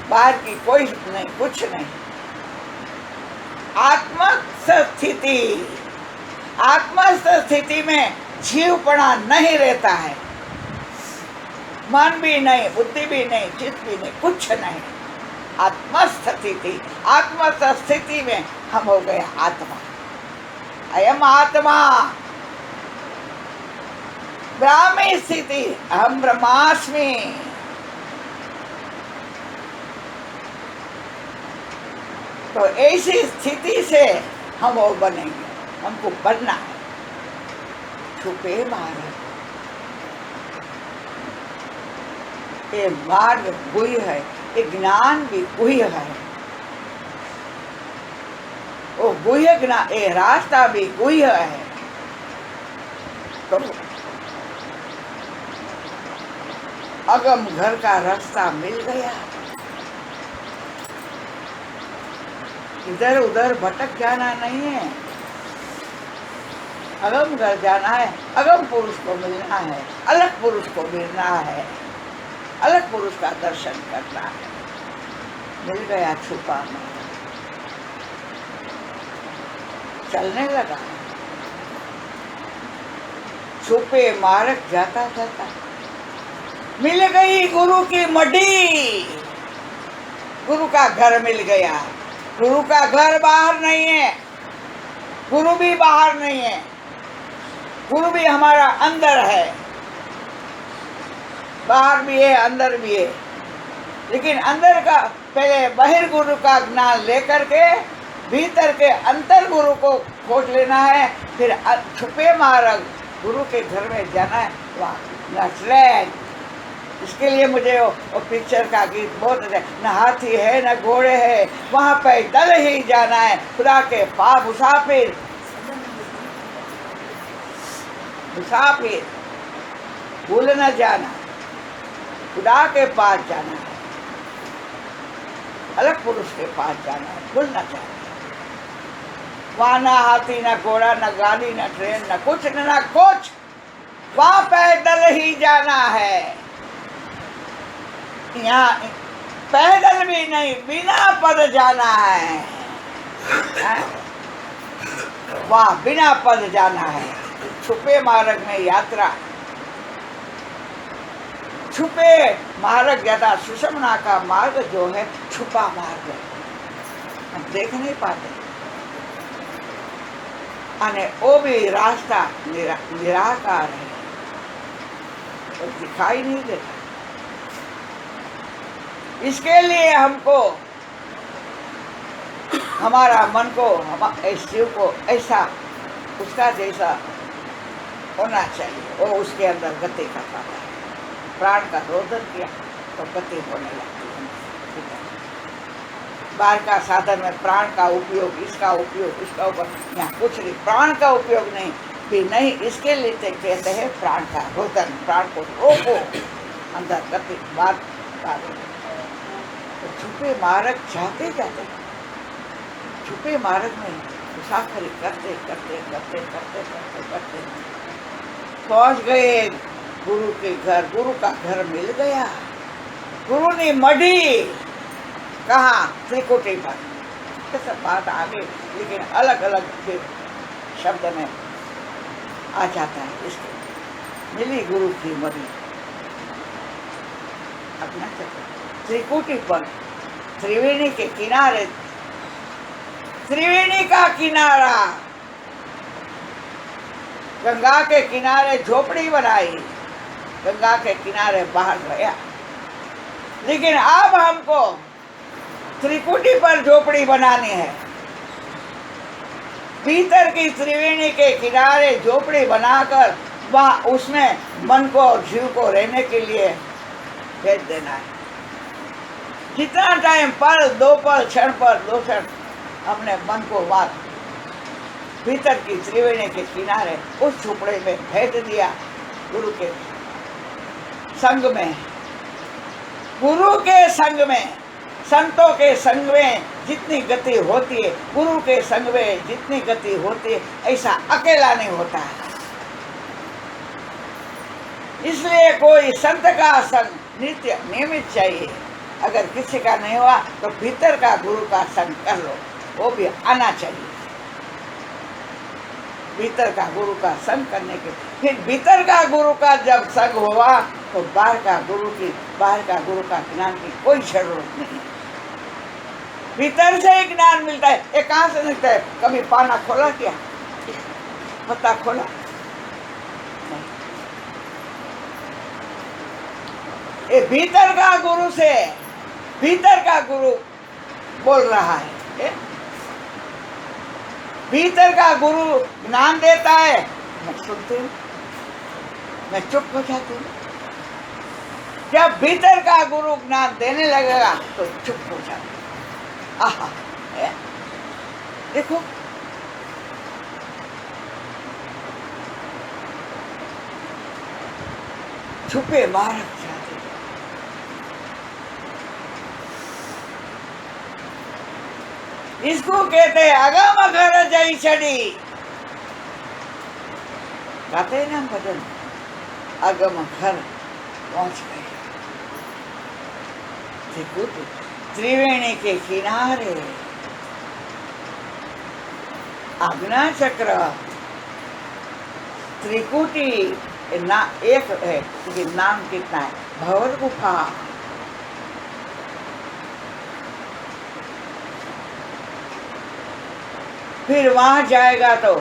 बाहर की कोई नहीं, कुछ नहीं, आत्मस्थ स्थिति। आत्मस्थ स्थिति में जीवपना नहीं रहता है, मन भी नहीं, बुद्धि भी नहीं, चित्त भी नहीं, कुछ नहीं। आत्मस्थ स्थिति, आत्मस्थ स्थिति में हम हो गए आत्मा। अयम आत्मा ब्राह्मी स्थिति, अहम ब्रह्मास्मि। तो ऐसी स्थिति से हम वो बनेंगे, हमको बनना है। छुपे मार्ग, ये मार्ग गुह्य है, ये ज्ञान भी गुह्य है। वो गुह्य ज्ञान, ये रास्ता भी गुह्य है। तो अगम घर का रास्ता मिल गया, इधर उधर भटक जाना नहीं है। अगम घर जाना है, अगम पुरुष को मिलना है, अलग पुरुष को मिलना है, अलग पुरुष का दर्शन करना है। मिल गया छुपा में, चलने लगा। छुपे मार्ग जाता जाता मिल गई गुरु की मड्डी, गुरु का घर मिल गया। गुरु का घर बाहर नहीं है, गुरु भी बाहर नहीं है, गुरु भी हमारा अंदर है। बाहर भी है, अंदर भी है, लेकिन अंदर का पहले बहिर्गुरु का ज्ञान लेकर के भीतर के अंतर गुरु को खोज लेना है। फिर छुपे मार्ग गुरु के घर में जाना है, वहाँ नचलैंड। इसके लिए मुझे वो पिक्चर का गीत बहुत अच्छा, न हाथी है न घोड़े है, वहाँ पैदल ही जाना है खुदा के पास। मुसाफिर, मुसाफिर भूल न जाना, खुदा के पास जाना है, अलग पुरुष के पास जाना है, भूल न जाना। वहाँ ना हाथी न घोड़ा न गाड़ी न ट्रेन न कुछ न कुछ, वहाँ पैदल ही जाना है। यहाँ पैदल भी नहीं, बिना पद जाना है। वहाँ बिना पद जाना है। छुपे मार्ग में यात्रा, छुपे मार्ग ज्यादा सुषमना का मार्ग जो है छुपा मार्ग है, हम देख नहीं पाते। अने वो भी रास्ता निराकार है, तो दिखाई नहीं देता। इसके लिए हमको हमारा मन को, इस शिव को ऐसा उसका जैसा होना चाहिए, वो उसके अंदर गति कर पाता है। प्राण का रोदन किया तो गति होने लगती है। बाहर का साधन में प्राण का उपयोग, इसका उपयोग, इसका ऊपर यहाँ कुछ नहीं, प्राण का उपयोग नहीं भी नहीं। इसके लिए कहते हैं प्राण का रोदन, प्राण को रोको, अंदर गति बात। तो छुपे मार्ग जाते जाते, छुपे मार्ग में मुसाफरी करते करते करते करते करते करते पहुंच गए गुरु के घर। गुरु का घर मिल गया। गुरु ने मढ़ी कहाँ, त्रिकुटी पर। ये सब बात आगे, लेकिन अलग अलग फिर शब्द में आ जाता है। इसके मिली गुरु की मढ़ी अपना त्रिकुटी पर, त्रिवेणी के किनारे। त्रिवेणी का किनारा, गंगा के किनारे झोपड़ी बनाई, गंगा के किनारे बाहर गया। लेकिन अब हमको त्रिकुटी पर झोपड़ी बनानी है। भीतर की त्रिवेणी के किनारे झोपड़ी बनाकर वहाँ उसमें मन को और जीव को रहने के लिए भेज देना है। जितना टाइम, पल, 2 पल, क्षण पर 2 क्षण हमने मन को बात भीतर की त्रिवेणी के किनारे उस झोपड़े में भेज दिया। गुरु के संग में, गुरु के संग में, संतों के संग में जितनी गति होती है, गुरु के संग में जितनी गति होती है, ऐसा अकेला नहीं होता है। इसलिए कोई संत का संग नित्य नियमित चाहिए। अगर किसी का नहीं हुआ तो भीतर का गुरु का संग कर लो, वो भी आना चाहिए। भीतर का गुरु का संग करने के फिर भीतर का गुरु का जब संग हुआ तो बाहर का गुरु का ज्ञान की कोई जरूरत नहीं। भीतर से ही ज्ञान मिलता है। ये कहाँ से मिलता है? कभी पाना खोला क्या? पत्ता खोला? ये भीतर का गुरु से, भीतर का गुरु बोल रहा है। भीतर का गुरु ज्ञान देता है, मैं सुनती हूँ, मैं चुप हो जाती हूँ। जब भीतर का गुरु ज्ञान देने लगेगा तो चुप हो जाती हूँ। आहा, देखो छुपे मार्ग जाते। इसको कहते हैं अगम घर जई छड़ी। गाते हैं ना भजन, अगम घर पहुंच गए। त्रिवेणी के किनारे आज्ञा चक्र, त्रिकुटी ना एक है, लेकिन नाम कितना है? भंवर गुफा। फिर वहां जाएगा तो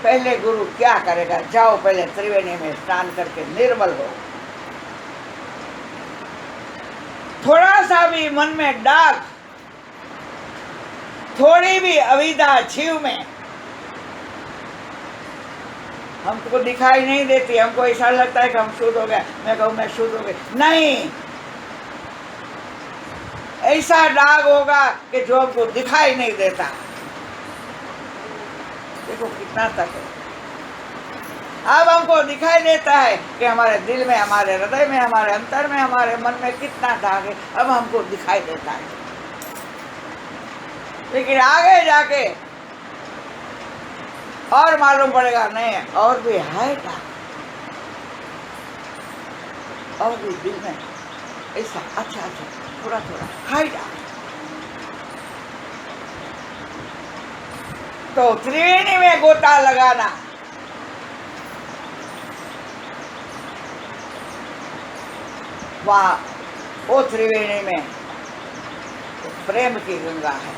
पहले गुरु क्या करेगा? जाओ पहले त्रिवेणी में स्नान करके निर्मल हो। थोड़ा सा भी मन में डाक, थोड़ी भी अविद्या जीव में हमको दिखाई नहीं देती। हमको ऐसा लगता है कि हम शुद्ध हो गए। मैं कहूँ मैं शुद्ध हो गई, नहीं। ऐसा दाग होगा कि जो हमको दिखाई नहीं देता। देखो कितना तक है। अब हमको दिखाई देता है कि हमारे दिल में, हमारे हृदय में, हमारे अंतर में, हमारे मन में कितना दाग है। अब हमको दिखाई देता है। लेकिन आगे जाके और मालूम पड़ेगा नहीं और भी है क्या, और भी दिल में ऐसा अच्छा अच्छा थोड़ा थोड़ा है क्या। तो त्रिवेणी में गोता लगाना, वहाँ वो त्रिवेणी में प्रेम की गंगा है,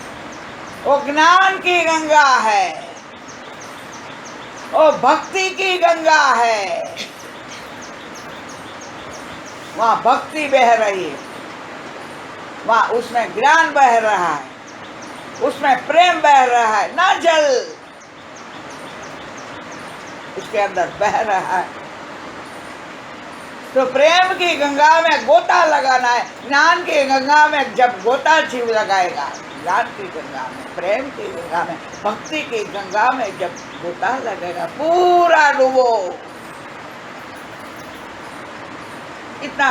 वो ज्ञान की गंगा है, वो भक्ति की गंगा है। वहाँ भक्ति बह रही है, वहाँ उसमें ज्ञान बह रहा है, उसमें प्रेम बह रहा है, ना जल उसके अंदर बह रहा है। तो प्रेम की गंगा में गोता लगाना है। ज्ञान की गंगा में जब गोता जीव लगाएगा, ज्ञान की गंगा में, प्रेम की गंगा में, भक्ति की गंगा में जब गोता लगेगा, पूरा डूबो। इतना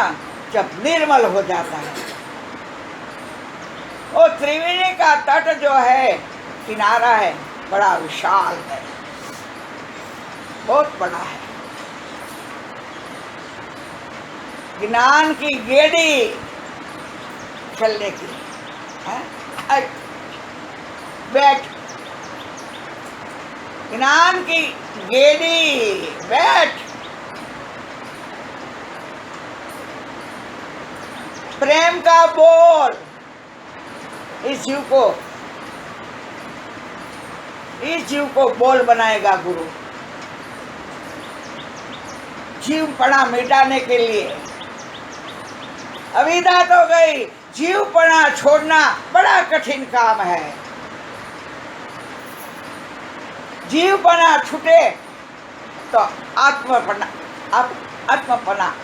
जब निर्मल हो जाता है। वो त्रिवेणी का तट जो है, किनारा है, बड़ा विशाल है, बहुत बड़ा है। ज्ञान की गेड़ी चलने की है, बैठ, ज्ञान की गेड़ी बैठ, प्रेम का बोल। इस जीव को बोल बनाएगा गुरु, जीवपना मिटाने के लिए। अविद्या तो गई, जीवपना छोड़ना बड़ा कठिन काम है। जीवपना छूटे तो आत्मपना,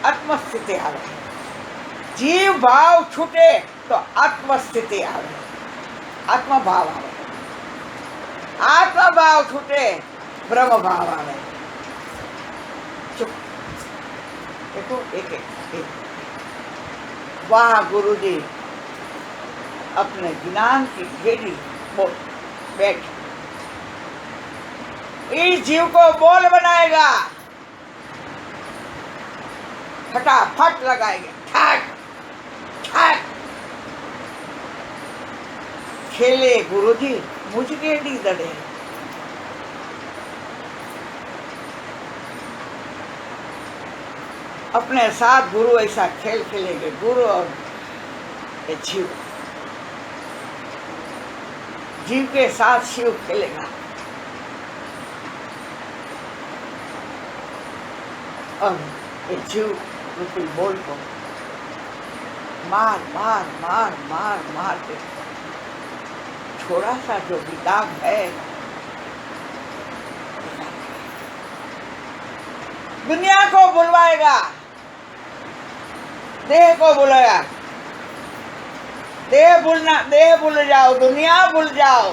आत्मस्थिति आवे। जीव भाव छूटे तो आत्मस्थिति आवे, आत्मभाव आवे। आत्मभाव छूटे ब्रह्म भाव आवे। चुप देखो, एक एक एक वाह गुरु जी अपने ज्ञान की गेड़ी बोल बैठ, इस जीव को बोल बनाएगा, फटाफट लगाएंगे, ठाक ठाक खेले गुरु जी मुझ गेड़ी दड़े। अपने साथ गुरु ऐसा खेल खेलेंगे, गुरु और जीव, जीव के साथ शिव खेलेगा। और ये जीव रूपी बोल को मार मार मार मार मार के थोड़ा सा जो भी दाग है, दुनिया को बुलवाएगा, देह को बुलाया। देह भूल जाओ, दुनिया भूल जाओ।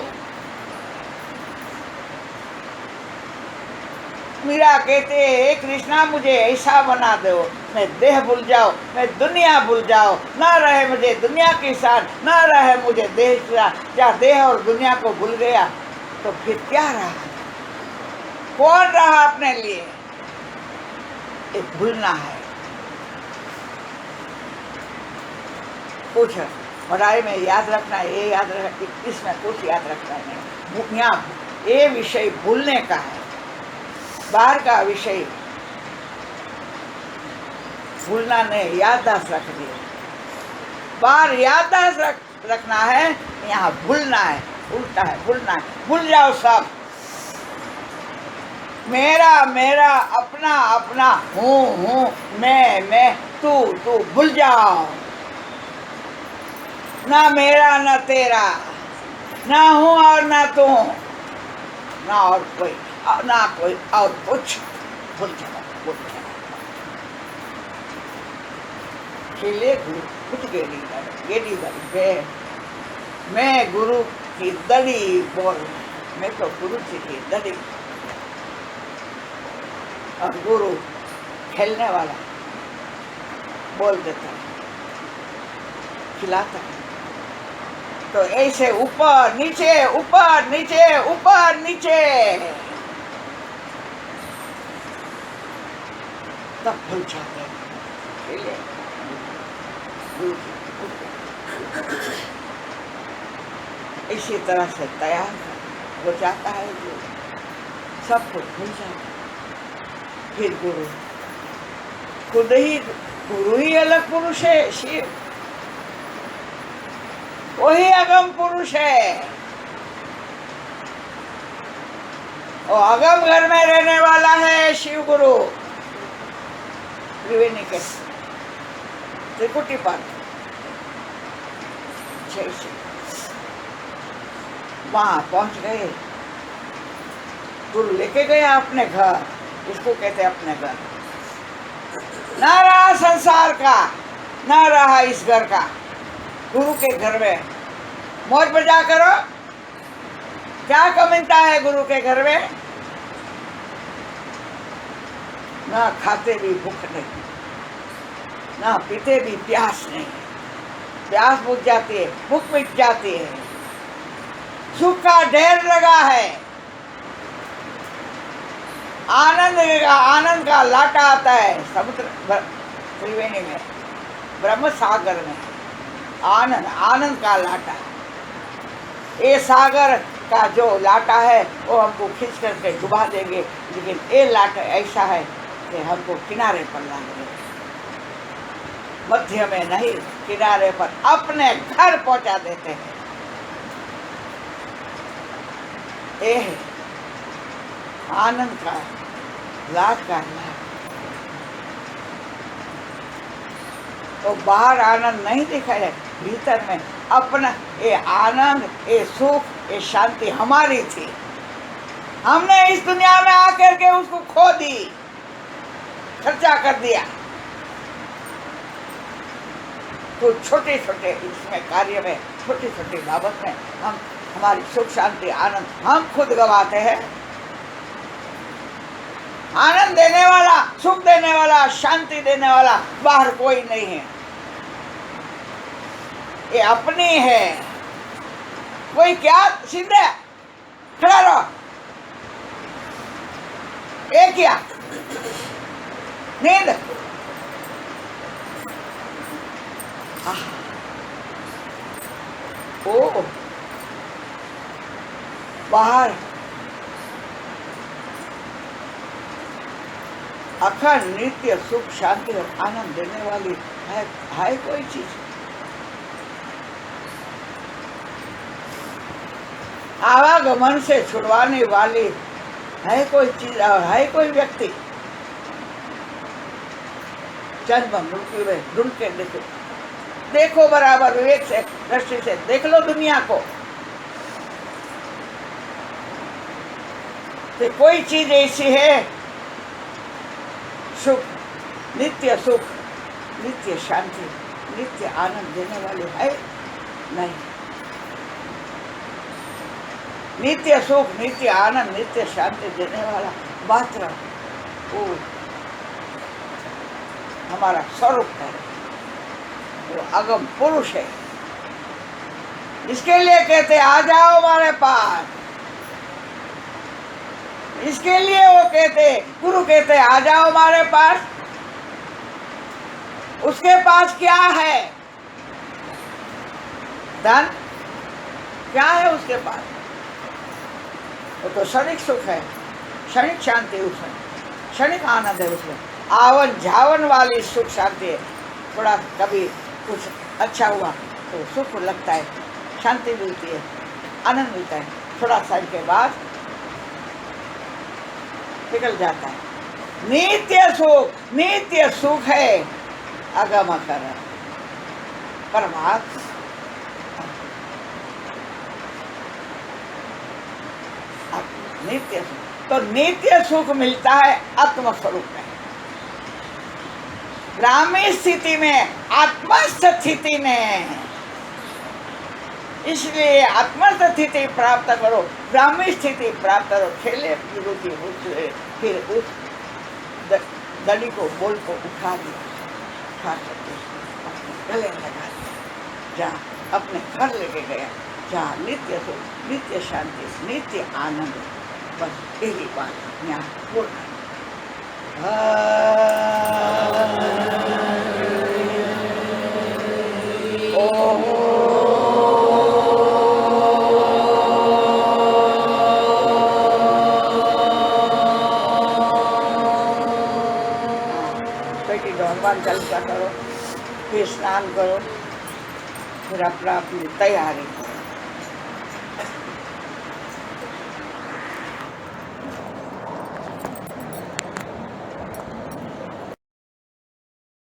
मीरा कहते हे कृष्णा मुझे ऐसा बना दो, मैं देह भूल जाओ, मैं दुनिया भूल जाओ, ना रहे मुझे दुनिया के साथ, ना रहे मुझे देह के साथ। क्या देह और दुनिया को भूल गया तो फिर क्या रहा? कौन रहा अपने लिए? ये भूलना है। कुछ पढ़ाई में याद रखना है, ये याद रखना, इसमें कुछ याद रखना नहीं। यहाँ ये विषय भूलने का है, बाहर का विषय भूलना नहीं, याददाश्त रख दिए। बाहर याददाश्त रखना है, यहाँ भूलना है, उल्टा है, भूलना है। भूल जाओ सब, मेरा मेरा, अपना अपना, हूँ मैं तू भूल जाओ। ना मेरा ना तेरा, ना हूँ और ना तू, ना और कोई, ना कोई और कुछ, भूल जाओ, भूल जाओ। खेले गुरु कुछ गेड़ी दड़ी, मैं गुरु की दड़ी बोल, मैं तो गुरु जी की दड़ी। और गुरु खेलने वाला बोल देता है, खिलाता है। तो ऐसे ऊपर नीचे ऊपर नीचे ऊपर नीचे, तब भूल जाते हैं। खेले गुरु जी इसी तरह से तैयार हो जाता है जो सब कुछ भूल जाता है। फिर गुरु खुद ही, गुरु ही अलग पुरुष है, शिव वही अगम पुरुष है। और अगम घर में रहने वाला है शिव गुरु त्रिवेणी के त्रिकुटी पर। वहां पहुंच गए, गुरु लेके गया अपने घर। इसको कहते अपने घर। न रहा संसार का, न रहा इस घर का। गुरु के घर में मौज मजा करो। क्या कमीता है गुरु के घर में? ना खाते भी भूख नहीं, ना पीते भी प्यास नहीं। प्यास बुझ जाती है, भूख मिट जाती है, सुख का ढेर लगा है। आनंद का लाटा आता है समुद्र त्रिवेणी में, ब्रह्म सागर में। आनंद का लाटा, ये सागर का जो लाटा है वो हमको खींच करके डुबा देंगे, लेकिन ये लाटा ऐसा है कि हमको किनारे पर ला देंगे। मध्य में नहीं, किनारे पर अपने घर पहुंचा देते हैं। ये है आनंद का लाट का लाट। तो बाहर आनंद नहीं दिखा है, भीतर में अपना ये आनंद, ये सुख, ये शांति हमारी थी। हमने इस दुनिया में आकर के उसको खो दी, खर्चा कर दिया। तो छोटे छोटे इसमें कार्य में, छोटी छोटी बाबत में हम हमारी सुख शांति आनंद हम खुद गवाते हैं। आनंद देने वाला, सुख देने वाला, शांति देने वाला बाहर कोई नहीं है, ये अपनी है। कोई क्या सीधे खड़ा रहो, ये क्या नींद। ओ बाहर अखंड नित्य सुख शांति और आनंद देने वाली है कोई चीज? आवागमन से छुड़वाने वाली है कोई चीज और है कोई व्यक्ति? जन्म मृत्यु में ढूंढ के देखो, देखो बराबर विवेक से, दृष्टि से देख लो दुनिया को। तो कोई चीज ऐसी है सुख, नित्य सुख, नित्य शांति, नित्य आनंद देने वाली है? नहीं। नित्य सुख, नित्य आनंद, नित्य शांति देने वाला मात्र वो हमारा स्वरूप है, वो अगम पुरुष है। इसके लिए कहते आ जाओ हमारे पास। इसके लिए वो कहते, गुरु कहते आ जाओ हमारे पास। उसके पास क्या है? धन क्या है उसके पास? वो तो क्षणिक सुख है, क्षणिक शांति उसमें, क्षणिक आनंद है उसमें। आवन जावन वाली सुख शांति है। थोड़ा कभी कुछ अच्छा हुआ तो सुख लगता है, शांति मिलती है, आनंद मिलता है। थोड़ा समय के बाद निकल जाता है। नित्य सुख है अगम कर परमात्मा। नित्य सुख, तो नित्य सुख मिलता है आत्मस्वरूप में, ग्रामीण स्थिति में, आत्मस्थिति में। इसलिए आत्मस्थिति प्राप्त करो, ग्रामीण स्थिति प्राप्त करो। खेले गुरु की फिर उस दड़ी को, बोल को उठा दिया, उठा करके अपने गले लगा दिया, जहाँ अपने घर लेके गया, जहाँ नित्य सुख, नित्य शांति, नित्य आनंद। बस यही बात यहाँ पूर्ण हनुमान चालीसा करो, फिर स्नान करो, फिर अपना अपनी तैयारी करो।